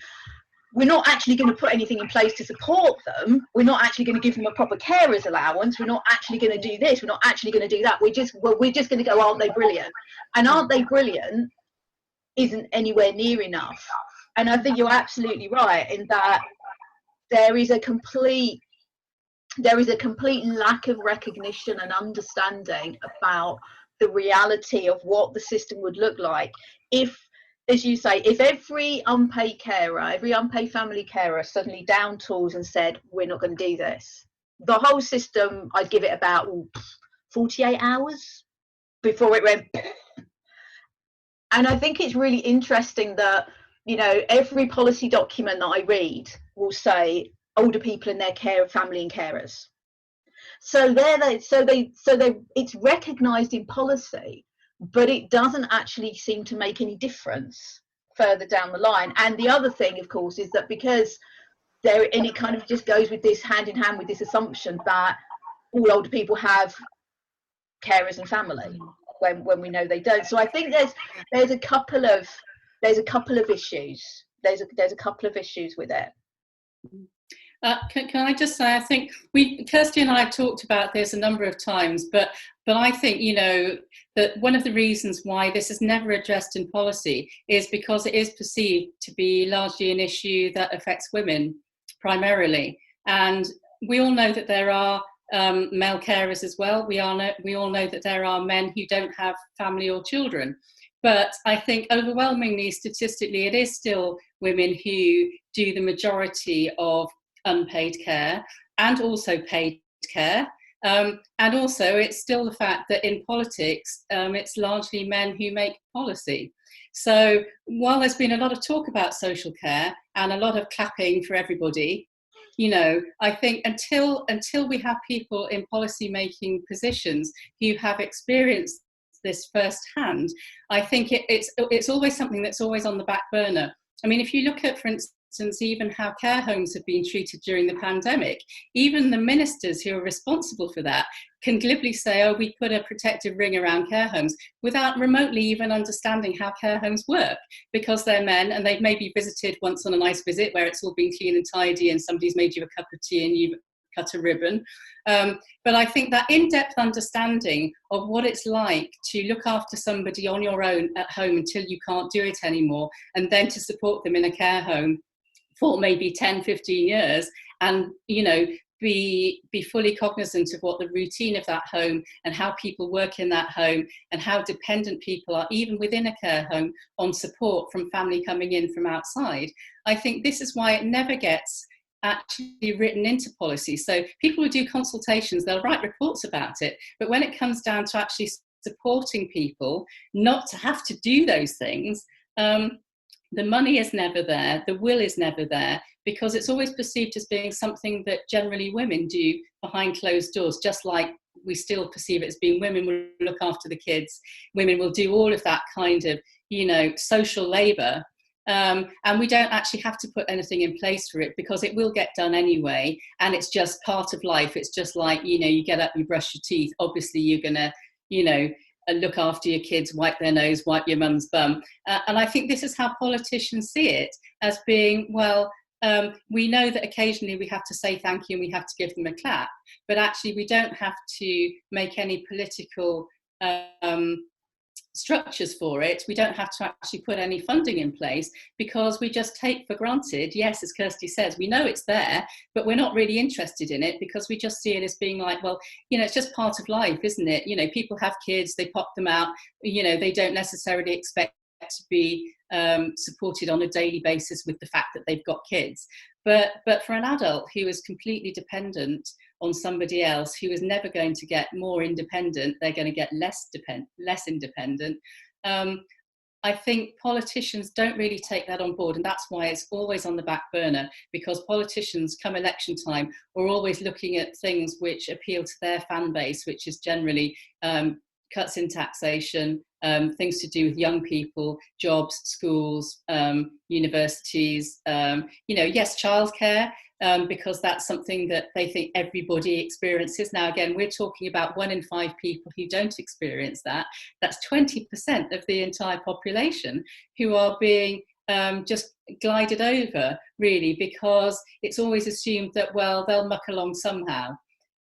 We're not actually going to put anything in place to support them. We're not actually going to give them a proper carers allowance. We're not actually going to do this. We're not actually going to do that. We're just going to go, aren't they brilliant? And aren't they brilliant isn't anywhere near enough. And I think you're absolutely right in that there is a complete there is a complete lack of recognition and understanding about the reality of what the system would look like if, as you say, if every unpaid carer, every unpaid family carer suddenly down tools and said, we're not going to do this. The whole system, I'd give it about 48 hours before it went. And I think it's really interesting that, you know, every policy document that I read will say older people in their care of family and carers. So it's recognised in policy, but it doesn't actually seem to make any difference further down the line. And the other thing, of course, is that because and it kind of just goes with this hand in hand with this assumption that all older people have carers and family when we know they don't. So I think there's a couple of issues. There's a couple of issues with it. Can I just say, I think Kirsty and I have talked about this a number of times, but I think, you know, that one of the reasons why this is never addressed in policy is because it is perceived to be largely an issue that affects women primarily. And we all know that there are male carers as well. We all know that there are men who don't have family or children. But I think overwhelmingly, statistically, it is still women who do the majority of unpaid care and also paid care. And also, it's still the fact that in politics, it's largely men who make policy. So while there's been a lot of talk about social care and a lot of clapping for everybody, you know, I think until we have people in policy-making positions who have experienced this firsthand, I think it's always something that's always on the back burner. I mean, if you look at, for instance, even how care homes have been treated during the pandemic, even the ministers who are responsible for that can glibly say, oh, we put a protective ring around care homes without remotely even understanding how care homes work, because they're men and they've maybe visited once on a nice visit where it's all been clean and tidy and somebody's made you a cup of tea and you've cut a ribbon. But I think that in-depth understanding of what it's like to look after somebody on your own at home until you can't do it anymore, and then to support them in a care home for maybe 10, 15 years, and, you know, be fully cognizant of what the routine of that home and how people work in that home and how dependent people are, even within a care home, on support from family coming in from outside. I think this is why it never gets actually written into policy. So people who do consultations, they'll write reports about it, but when it comes down to actually supporting people not to have to do those things, the money is never there, the will is never there, because it's always perceived as being something that generally women do behind closed doors, just like we still perceive it as being women will look after the kids, women will do all of that kind of, you know, social labour. And we don't actually have to put anything in place for it because it will get done anyway, and it's just part of life. It's just like, you know, you get up, you brush your teeth, obviously you're going to, you know, look after your kids, wipe their nose, wipe your mum's bum. And I think this is how politicians see it, as being, well, we know that occasionally we have to say thank you and we have to give them a clap, but actually we don't have to make any political structures for it. We don't have to actually put any funding in place, because we just take for granted, yes, as Kirsty says, we know it's there, but we're not really interested in it because we just see it as being like, well, you know, it's just part of life, isn't it? You know, people have kids, they pop them out, you know, they don't necessarily expect to be supported on a daily basis with the fact that they've got kids. But for an adult who is completely dependent on somebody else, who is never going to get more independent, they're going to get less independent. I think politicians don't really take that on board, and that's why it's always on the back burner, because politicians, come election time, are always looking at things which appeal to their fan base, which is generally cuts in taxation, things to do with young people, jobs, schools, universities, you know, yes, childcare, because that's something that they think everybody experiences. Now, again, we're talking about 1 in 5 people who don't experience that. That's 20% of the entire population who are being just glided over, really, because it's always assumed that, well, they'll muck along somehow.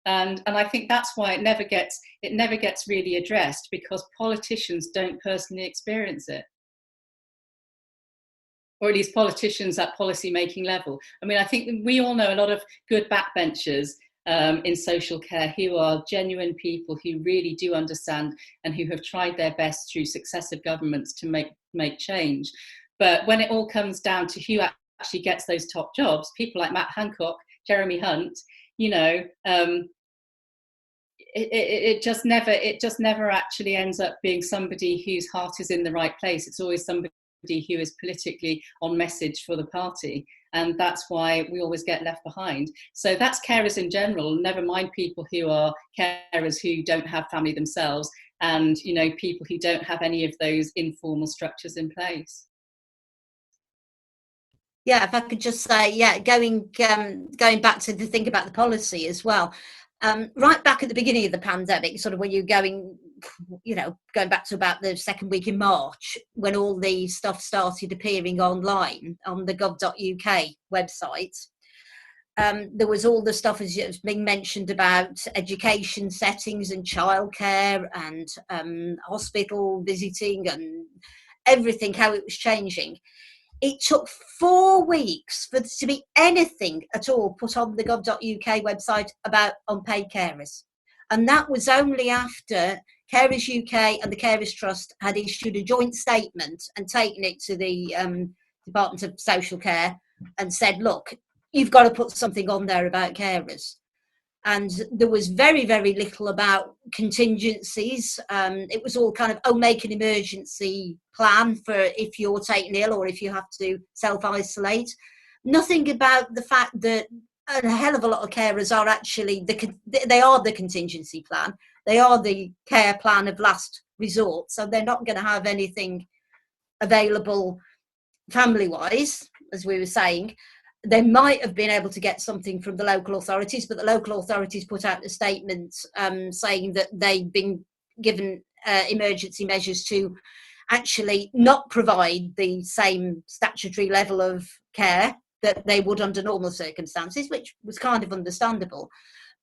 And I think that's why it never gets really addressed, because politicians don't personally experience it, or at least politicians at policy making level. I mean, I think we all know a lot of good backbenchers in social care who are genuine people who really do understand and who have tried their best through successive governments to make change. But when it all comes down to who actually gets those top jobs, people like Matt Hancock, Jeremy Hunt, it just never actually ends up being somebody whose heart is in the right place. It's always somebody who is politically on message for the party, and that's why we always get left behind. So that's carers in general, never mind people who are carers who don't have family themselves, and people who don't have any of those informal structures in place. Yeah, if I could just say, going back to the thing about the policy as well. Right back at the beginning of the pandemic, sort of when you're going back to about the second week in March, when all the stuff started appearing online on the gov.uk website, there was all the stuff, as was being mentioned, about education settings and childcare and hospital visiting and everything, how it was changing. It took 4 weeks for there to be anything at all put on the gov.uk website about unpaid carers. And that was only after Carers UK and the Carers Trust had issued a joint statement and taken it to the Department of Social Care and said, look, you've got to put something on there about carers. And there was very, very little about contingencies. It was all kind of, make an emergency plan for if you're taken ill or if you have to self-isolate. Nothing about the fact that a hell of a lot of carers are actually, they are the contingency plan. They are the care plan of last resort. So they're not going to have anything available family-wise, as we were saying. They might have been able to get something from the local authorities, but the local authorities put out a statement saying that they've been given emergency measures to actually not provide the same statutory level of care that they would under normal circumstances, which was kind of understandable.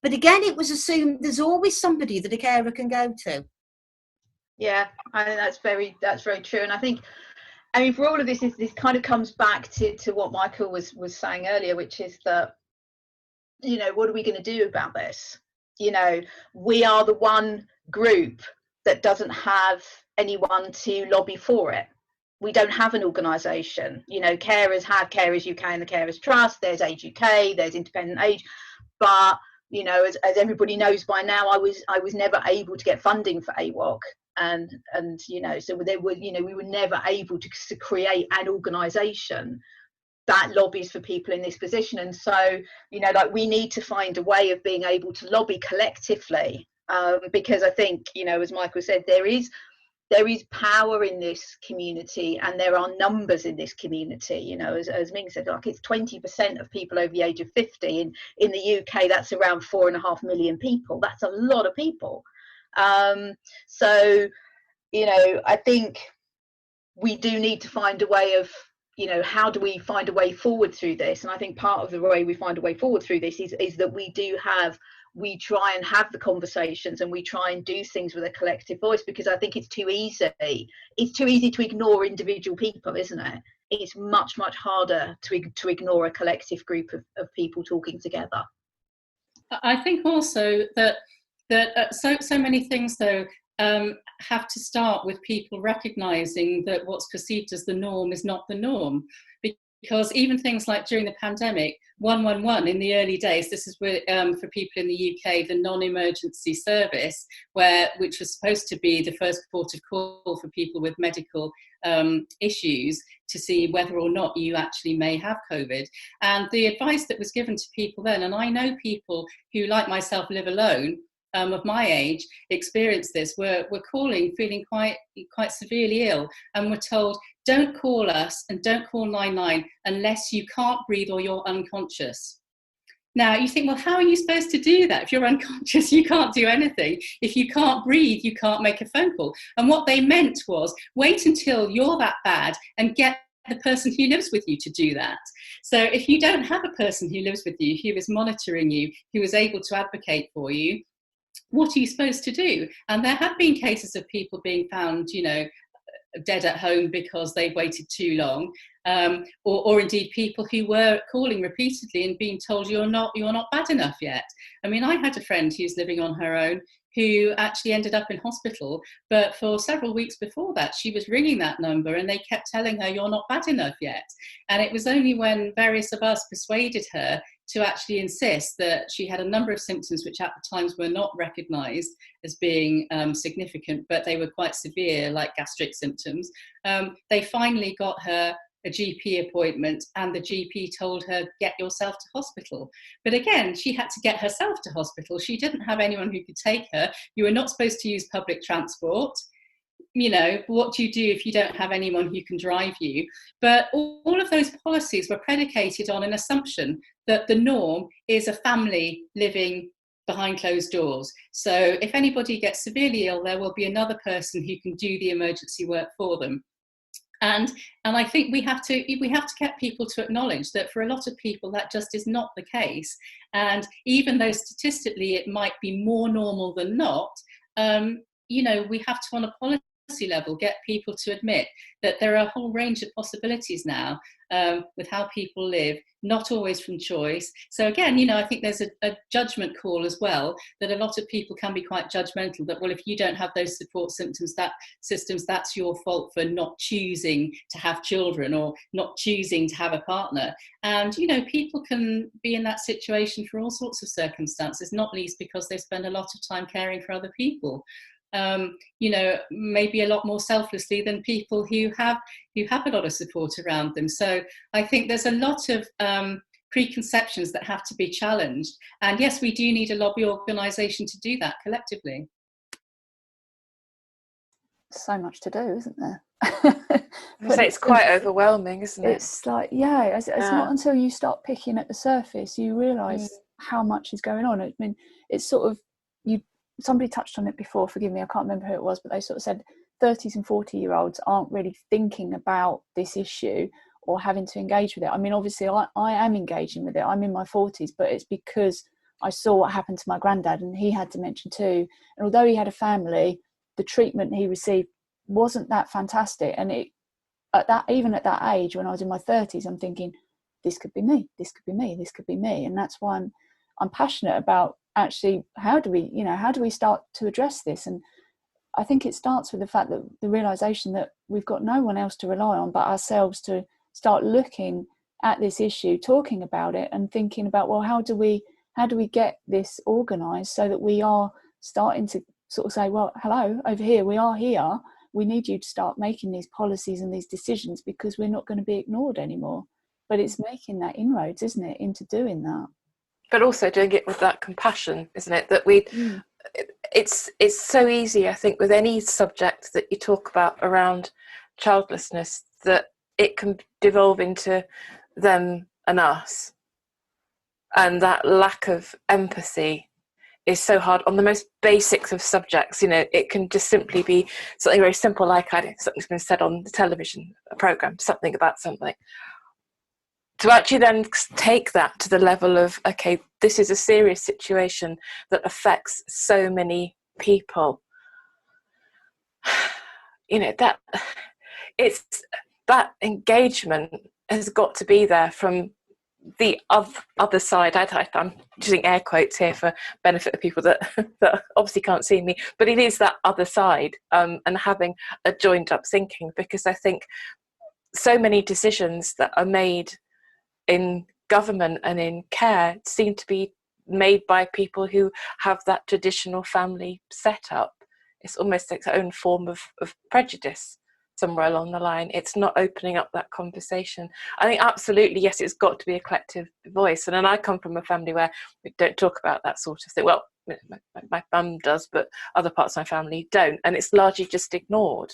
But again, it was assumed there's always somebody that a carer can go to. Yeah, I think that's very true. And I think, for all of this, this kind of comes back to what Michael was saying earlier, which is that, what are we going to do about this? We are the one group that doesn't have anyone to lobby for it. We don't have an organisation. Carers have Carers UK and the Carers Trust. There's Age UK. There's Independent Age. But as everybody knows by now, I was never able to get funding for AWOC. And so they were, we were never able to create an organisation that lobbies for people in this position. And so, we need to find a way of being able to lobby collectively, because I think, as Michael said, there is power in this community and there are numbers in this community. As Ming said, like, it's 20% of people over the age of 50. In the UK, that's around 4.5 million people. That's a lot of people. So, I think we do need to find a way of, how do we find a way forward through this? And I think part of the way we find a way forward through this is that we try and have the conversations and we try and do things with a collective voice, because I think it's too easy. It's too easy to ignore individual people, isn't it? It's much, much harder to ignore a collective group of people talking together. I think also that so many things, though, have to start with people recognising that what's perceived as the norm is not the norm. Because even things like during the pandemic, 111 in the early days, this is where, for people in the UK, the non-emergency service, which was supposed to be the first port of call for people with medical issues to see whether or not you actually may have COVID. And the advice that was given to people then, and I know people who, like myself, live alone, of my age, experienced this, were calling feeling quite severely ill, and were told, don't call us and don't call 99 unless you can't breathe or you're unconscious. Now you think, well, how are you supposed to do that? If you're unconscious, you can't do anything. If you can't breathe, you can't make a phone call. And what they meant was, wait until you're that bad and get the person who lives with you to do that. So if you don't have a person who lives with you, who is monitoring you, who is able to advocate for you, what are you supposed to do? And there have been cases of people being found, dead at home because they've waited too long. or indeed people who were calling repeatedly and being told you're not bad enough yet. I mean, I had a friend who's living on her own who actually ended up in hospital, but for several weeks before that she was ringing that number and they kept telling her you're not bad enough yet. And it was only when various of us persuaded her to actually insist that she had a number of symptoms which at the times were not recognised as being significant, but they were quite severe, like gastric symptoms. They finally got her a GP appointment, and the GP told her, get yourself to hospital. But again, she had to get herself to hospital. She didn't have anyone who could take her. You were not supposed to use public transport. You know, what do you do if you don't have anyone who can drive you? But all of those policies were predicated on an assumption that the norm is a family living behind closed doors. So if anybody gets severely ill, there will be another person who can do the emergency work for them. And I think we have to get people to acknowledge that for a lot of people that just is not the case. And even though statistically it might be more normal than not, you know, we have to, on a policy level, get people to admit that there are a whole range of possibilities now with how people live, not always from choice. So again, you know, I think there's a judgment call as well, that a lot of people can be quite judgmental, that, well, if you don't have those support systems, that's your fault for not choosing to have children or not choosing to have a partner. And, you know, people can be in that situation for all sorts of circumstances, not least because they spend a lot of time caring for other people. You know, maybe a lot more selflessly than people who have a lot of support around them. So I think there's a lot of preconceptions that have to be challenged. And yes, we do need a lobby organisation to do that collectively. So much to do, isn't there? But it's quite overwhelming, isn't it? It's like, yeah, it's not until you start picking at the surface you realise how much is going on. I mean, it's sort of, somebody touched on it before, forgive me, I can't remember who it was, but they sort of said 30s and 40-year-olds aren't really thinking about this issue or having to engage with it. I mean, obviously I am engaging with it. I'm in my 40s, but it's because I saw what happened to my granddad, and he had dementia too. And although he had a family, the treatment he received wasn't that fantastic. And even at that age, when I was in my 30s, I'm thinking, this could be me, this could be me, this could be me. And that's why I'm passionate about actually how do we start to address this. And I think it starts with the fact that the realization that we've got no one else to rely on but ourselves to start looking at this issue, talking about it, and thinking about, well, how do we get this organized so that we are starting to sort of say, well, hello, over here, we are here, we need you to start making these policies and these decisions because we're not going to be ignored anymore. But it's making that inroads, isn't it, into doing that. But also doing it with that compassion, isn't it? That it's so easy, I think, with any subject that you talk about around childlessness, that it can devolve into them and us. And that lack of empathy is so hard on the most basics of subjects. You know, it can just simply be something very simple, like something's been said on the television, a programme, something about something. To actually then take that to the level of, okay, this is a serious situation that affects so many people. You know, that engagement has got to be there from the other side. I'm using air quotes here for benefit of people that obviously can't see me, but it is that other side, and having a joined up thinking, because I think so many decisions that are made in government and in care seem to be made by people who have that traditional family setup. It's almost its own form of prejudice somewhere along the line. It's not opening up that conversation. I think absolutely, yes, it's got to be a collective voice. And then I come from a family where we don't talk about that sort of thing. Well, my mum does, but other parts of my family don't. And it's largely just ignored.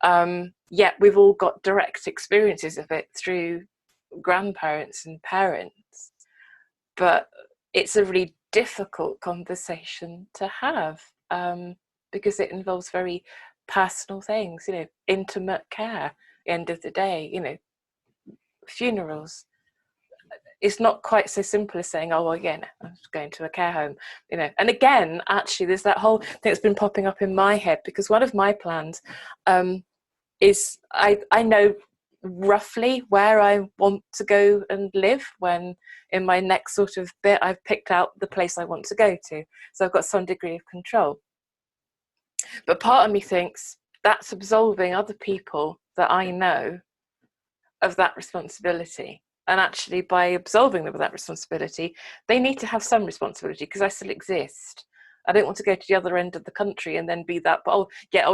Yet we've all got direct experiences of it through grandparents and parents, but it's a really difficult conversation to have, because it involves very personal things, you know, intimate care at the end of the day, you know, funerals. It's not quite so simple as saying, oh, well, again, I'm going to a care home, you know. And again, actually, there's that whole thing that's been popping up in my head, because one of my plans is I know roughly where I want to go and live when in my next sort of bit I've picked out the place I want to go to. So I've got some degree of control. But part of me thinks that's absolving other people that I know of that responsibility. And actually, by absolving them of that responsibility, they need to have some responsibility because I still exist. I don't want to go to the other end of the country and then be that, but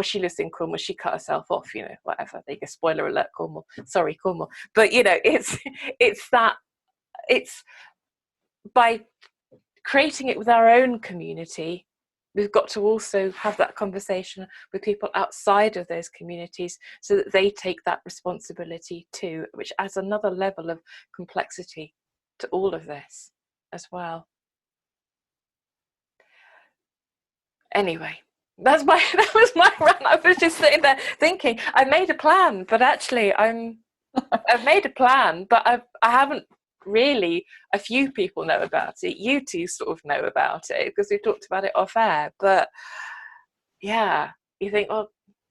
she lives in Cornwall, she cut herself off, whatever. There you go, spoiler alert, Cornwall. Sorry, Cornwall. But, it's by creating it with our own community, we've got to also have that conversation with people outside of those communities so that they take that responsibility too, which adds another level of complexity to all of this as well. Anyway, that was my rant. I was just sitting there thinking, I made a plan, but actually I've made a plan, but I haven't really. A few people know about it. You two sort of know about it because we've talked about it off air. But yeah, you think, well,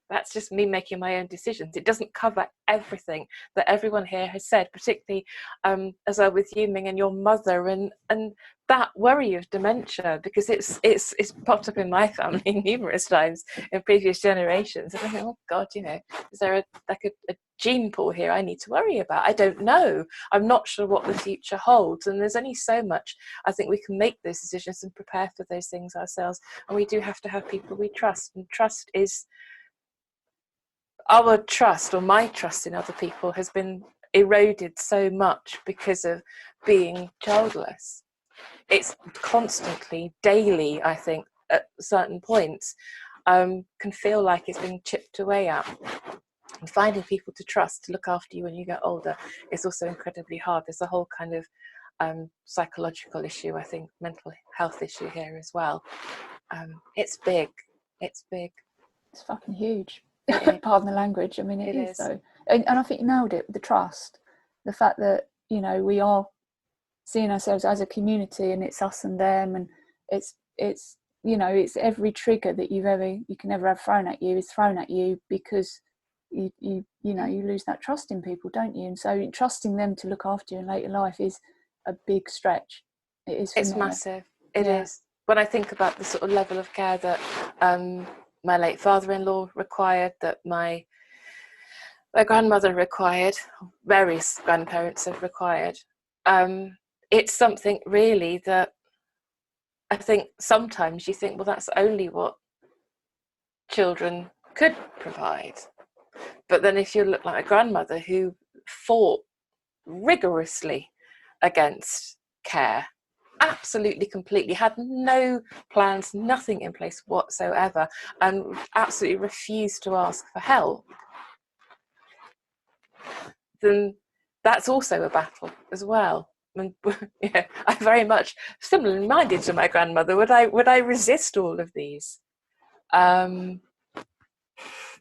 that's just me making my own decisions. It doesn't cover everything that everyone here has said, particularly as I with you, Ming, and your mother, and that worry of dementia, because it's popped up in my family numerous times in previous generations. And I think, oh God, is there a gene pool here I need to worry about? I don't know. I'm not sure what the future holds. And there's only so much I think we can make those decisions and prepare for those things ourselves. And we do have to have people we trust. And trust is our trust, or my trust in other people, has been eroded so much because of being childless. It's constantly, daily, I think, at certain points, can feel like it's being chipped away at. And finding people to trust, to look after you when you get older, is also incredibly hard. There's a whole kind of psychological issue, I think, mental health issue here as well. It's big. It's big. It's fucking huge. Pardon the language. I mean, it is though. And I think you nailed it, the trust. The fact that, we are seeing ourselves as a community, and it's us and them, and it's it's every trigger that you can ever have thrown at you is thrown at you because you lose that trust in people, don't you? And so trusting them to look after you in later life is a big stretch. It is. It's massive. It is. When I think about the sort of level of care that my late father-in-law required, that my grandmother required, various grandparents have required, it's something really that I think sometimes you think, well, that's only what children could provide. But then if you look like a grandmother who fought rigorously against care, absolutely, completely, had no plans, nothing in place whatsoever, and absolutely refused to ask for help, then that's also a battle as well. And I'm very much similarly minded to my grandmother. Would I resist all of these?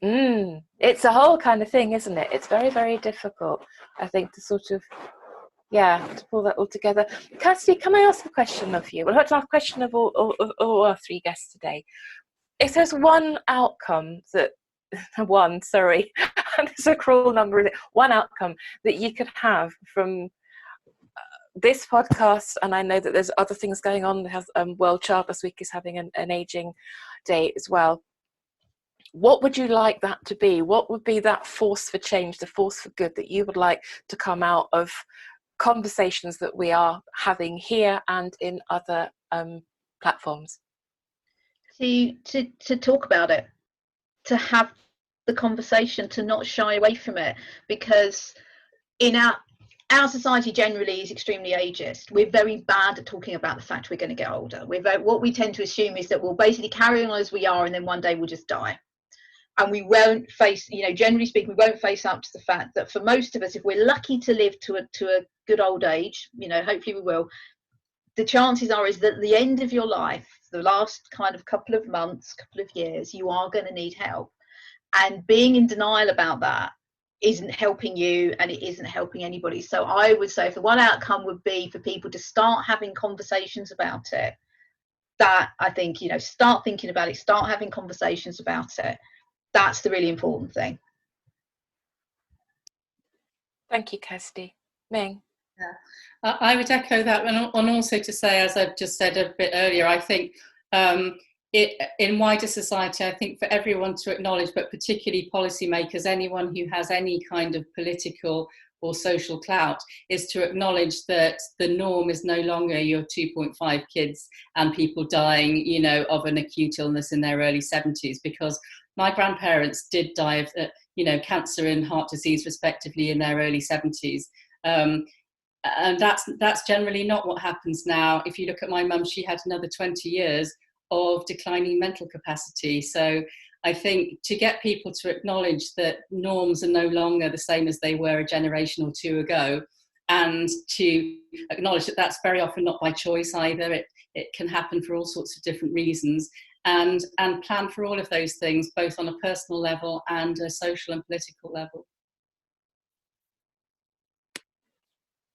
It's a whole kind of thing, isn't it? It's very, very difficult, I think, to sort of to pull that all together. Kirsty, can I ask a question of you? Well, I'd like to ask a question of all our three guests today. If there's one outcome there's a cruel number in it, one outcome that you could have from this podcast, and I know that there's other things going on. World Childless Week is having an aging day as well. What would you like that to be? What would be that force for change, the force for good that you would like to come out of conversations that we are having here and in other platforms? To talk about it, to have the conversation, to not shy away from it, because in our society generally is extremely ageist. We're very bad at talking about the fact we're going to get older. What we tend to assume is that we'll basically carry on as we are, and then one day we'll just die. And we won't face, generally speaking, we won't face up to the fact that for most of us, if we're lucky to live to a good old age, hopefully we will, the chances are is that at the end of your life, the last kind of couple of months, couple of years, you are going to need help. And being in denial about that isn't helping you, and it isn't helping anybody. So I would say if the one outcome would be for people to start having conversations about it, that I think, start thinking about it, start having conversations about it. That's the really important thing. Thank you, Kirsty. Ming? I would echo that, and also to say, as I've just said a bit earlier, I think in wider society, I think for everyone to acknowledge, but particularly policymakers, anyone who has any kind of political or social clout, is to acknowledge that the norm is no longer your 2.5 kids and people dying, you know, of an acute illness in their early 70s, because my grandparents did die of, you know, cancer and heart disease respectively in their early 70s. And that's generally not what happens now. If you look at my mum, she had another 20 years of declining mental capacity. So I think to get people to acknowledge that norms are no longer the same as they were a generation or two ago, and to acknowledge that that's very often not by choice either. It can happen for all sorts of different reasons, and plan for all of those things, both on a personal level and a social and political level.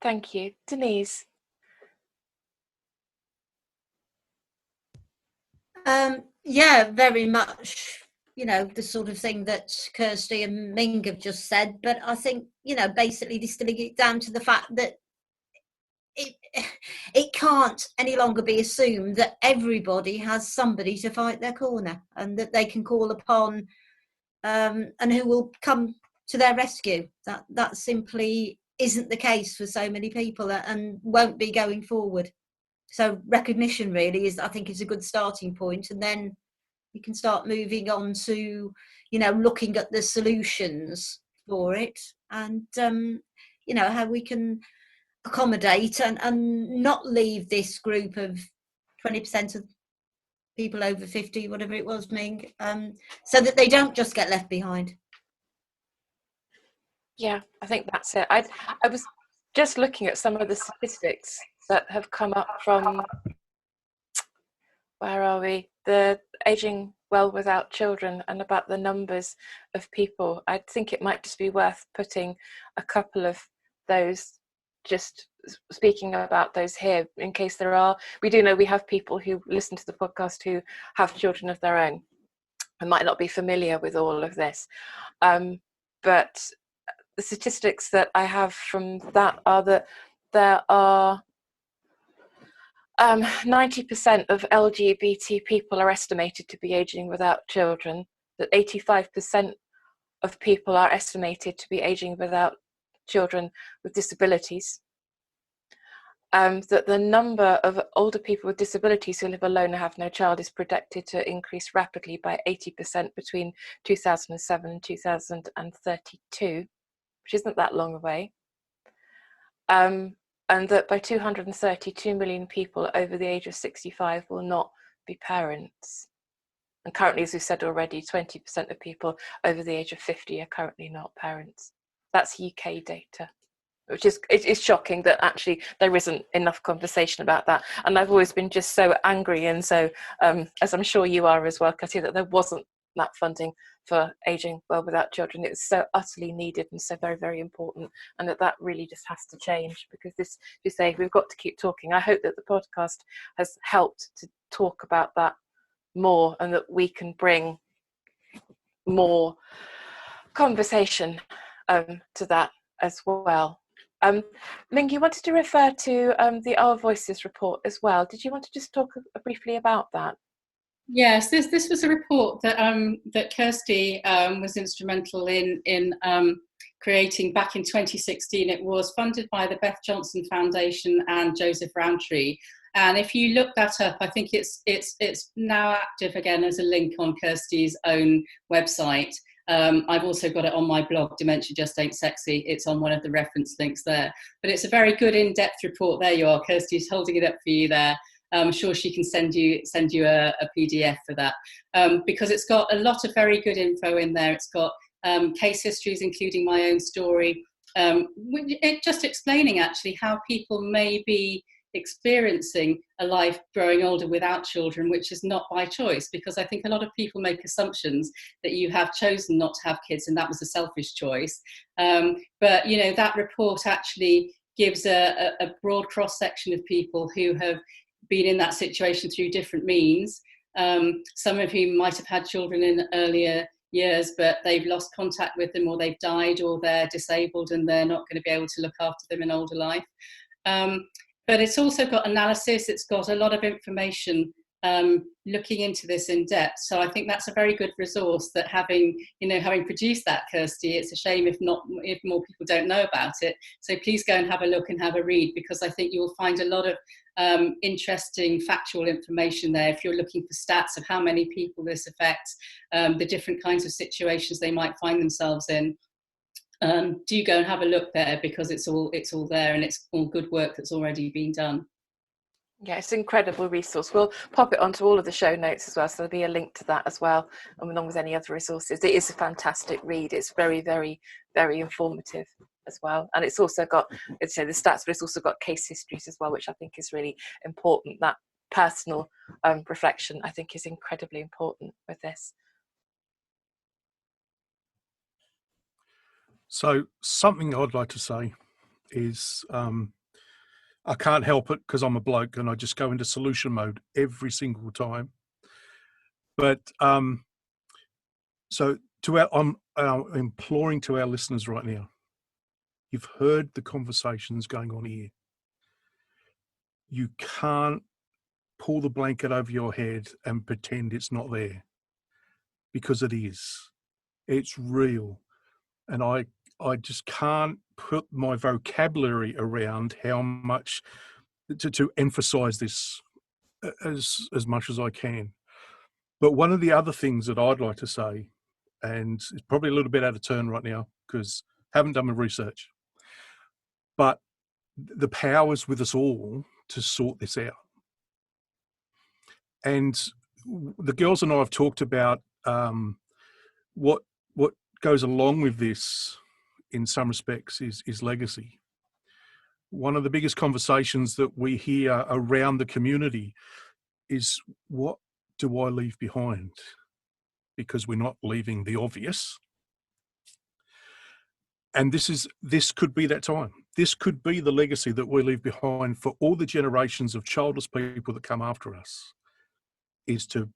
Thank you. Denise? Yeah, very much, you know, the sort of thing that Kirsty and Ming have just said. But I think, you know, basically distilling it down to the fact that it can't any longer be assumed that everybody has somebody to fight their corner and that they can call upon, and who will come to their rescue. That simply isn't the case for so many people, and won't be going forward. So recognition really is, I think, is a good starting point, and then you can start moving on to, you know, looking at the solutions for it, and you know, how we can accommodate and not leave this group of 20% of people over 50, whatever it was, Ming, so that they don't just get left behind. Yeah, I think that's it. I was just looking at some of the statistics that have come up from, where are we? The Aging Well Without Children, and about the numbers of people. I think it might just be worth putting a couple of those, just speaking about those here, in case there are. We do know we have people who listen to the podcast who have children of their own and might not be familiar with all of this. But the statistics that I have from that are that there are 90% of LGBT people are estimated to be aging without children, that 85% of people are estimated to be aging without children with disabilities, that the number of older people with disabilities who live alone and have no child is projected to increase rapidly by 80% between 2007 and 2032, which isn't that long away. And that by 232 million people over the age of 65 will not be parents. And currently, as we said already, 20% of people over the age of 50 are currently not parents. That's UK data, which is, it is shocking that actually there isn't enough conversation about that. And I've always been just so angry, and so, as I'm sure you are as well, Kirsty, that there wasn't that funding for Aging Well Without Children. It was so utterly needed and so very, very important, and that really just has to change, because this, you say, we've got to keep talking. I hope that the podcast has helped to talk about that more, and that we can bring more conversation to that as well. Ming, you wanted to refer to the Our Voices report as well. Did you want to just talk briefly about that? Yes, this was a report that that Kirsty was instrumental in creating back in 2016. It was funded by the Beth Johnson Foundation and Joseph Rowntree. And if you look that up, I think it's now active again as a link on Kirsty's own website. I've also got it on my blog, Dementia Just Ain't Sexy. It's on one of the reference links there. But it's a very good in-depth report. There you are, Kirsty's holding it up for you there. I'm sure she can send you a PDF for that, because it's got a lot of very good info in there. It's got case histories, including my own story, just explaining actually how people may be experiencing a life growing older without children, which is not by choice, because I think a lot of people make assumptions that you have chosen not to have kids and that was a selfish choice. But you know, that report actually gives a broad cross-section of people who have been in that situation through different means, some of whom might have had children in earlier years, but they've lost contact with them, or they've died, or they're disabled and they're not going to be able to look after them in older life. But it's also got analysis, it's got a lot of information looking into this in depth. So I think that's a very good resource, that having produced that, Kirsty, it's a shame if more people don't know about it. So please go and have a look and have a read, because I think you'll find a lot of interesting factual information there if you're looking for stats of how many people this affects, the different kinds of situations they might find themselves in. Do go and have a look there, because it's all there, and it's all good work that's already been done. Yeah, it's an incredible resource. We'll pop it onto all of the show notes as well, so there'll be a link to that as well, and along with any other resources. It is a fantastic read. It's very, very, very informative as well, and it's also got, the stats, but it's also got case histories as well, which I think is really important. That personal reflection, I think, is incredibly important with this. So something I'd like to say is, I can't help it because I'm a bloke and I just go into solution mode every single time. But so I'm imploring to our listeners right now, you've heard the conversations going on here. You can't pull the blanket over your head and pretend it's not there, because it is. It's real. And I just can't put my vocabulary around how much to emphasize this as much as I can. But one of the other things that I'd like to say, and it's probably a little bit out of turn right now because I haven't done my research, but the power's with us all to sort this out. And the girls and I have talked about what goes along with this in some respects is legacy. One of the biggest conversations that we hear around the community is, what do I leave behind? Because we're not leaving the obvious. And this could be that time. This could be the legacy that we leave behind for all the generations of childless people that come after us, is to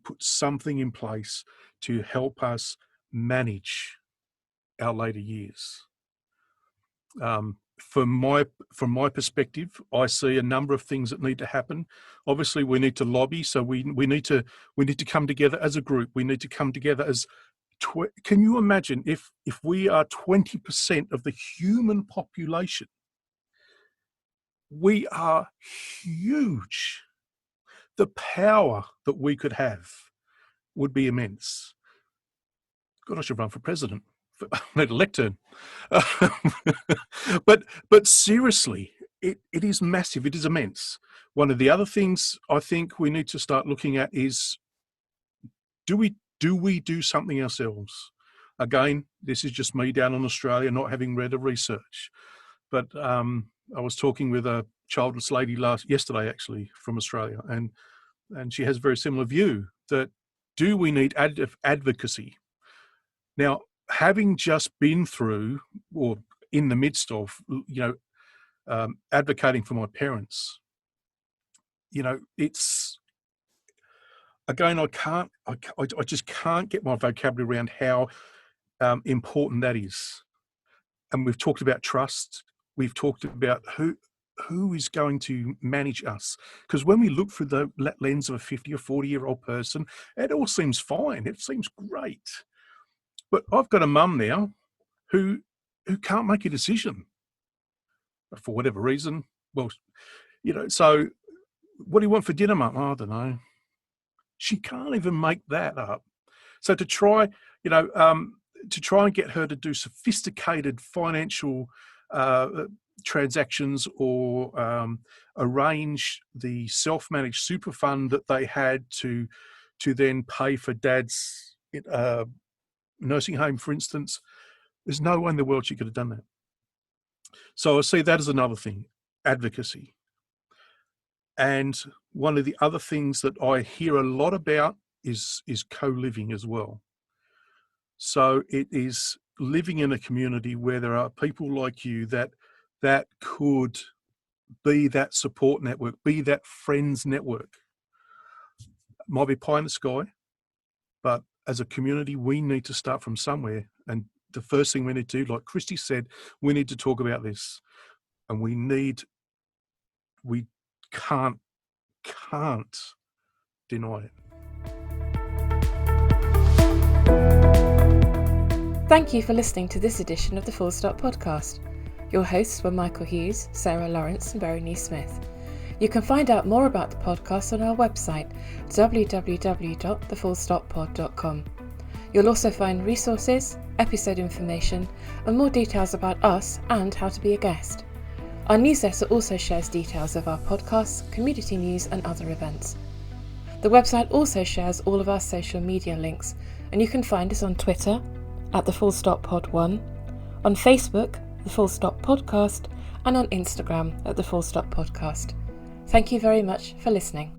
put something in place to help us manage our later years. From my perspective, I see a number of things that need to happen. Obviously, we need to lobby, so we need to come together as a group. We need to come together as. Can you imagine if we are 20% of the human population? We are huge. The power that we could have would be immense. God, I should run for president. Let a lectern. But seriously, it is massive. It is immense. One of the other things I think we need to start looking at is, do we do something ourselves? Again, this is just me down in Australia, not having read the research. But I was talking with a childless lady yesterday, actually, from Australia, and she has a very similar view, that do we need advocacy? Now, having just been through, or in the midst of, advocating for my parents, it's, again, I just can't get my vocabulary around how important that is. And we've talked about trust. We've talked about who is going to manage us. Because when we look through the lens of a 50 or 40-year-old person, it all seems fine. It seems great. But I've got a mum now who can't make a decision for whatever reason. Well, so what do you want for dinner, Mum? I don't know. She can't even make that up. So to try and get her to do sophisticated financial transactions, or arrange the self-managed super fund that they had to then pay for Dad's nursing home, for instance, there's no way in the world she could have done that. So I see that as another thing, advocacy. And one of the other things that I hear a lot about is co-living as well. So it is living in a community where there are people like you that could be that support network, be that friends network. Might be pie in the sky, but as a community, we need to start from somewhere. And the first thing we need to do, like Kirsty said, we need to talk about this. And we can't deny it. Thank you for listening to this edition of the Full Stop Podcast. Your hosts were Michael Hughes, Sarah Lawrence and Berenice Smith. You can find out more about the podcast on our website, www.thefullstoppod.com. You'll also find resources, episode information, and more details about us and how to be a guest. Our newsletter also shares details of our podcasts, community news, and other events. The website also shares all of our social media links, and you can find us on Twitter at The Full Stop Pod 1, on Facebook, The Full Stop Podcast, and on Instagram at The Full Stop Podcast. Thank you very much for listening.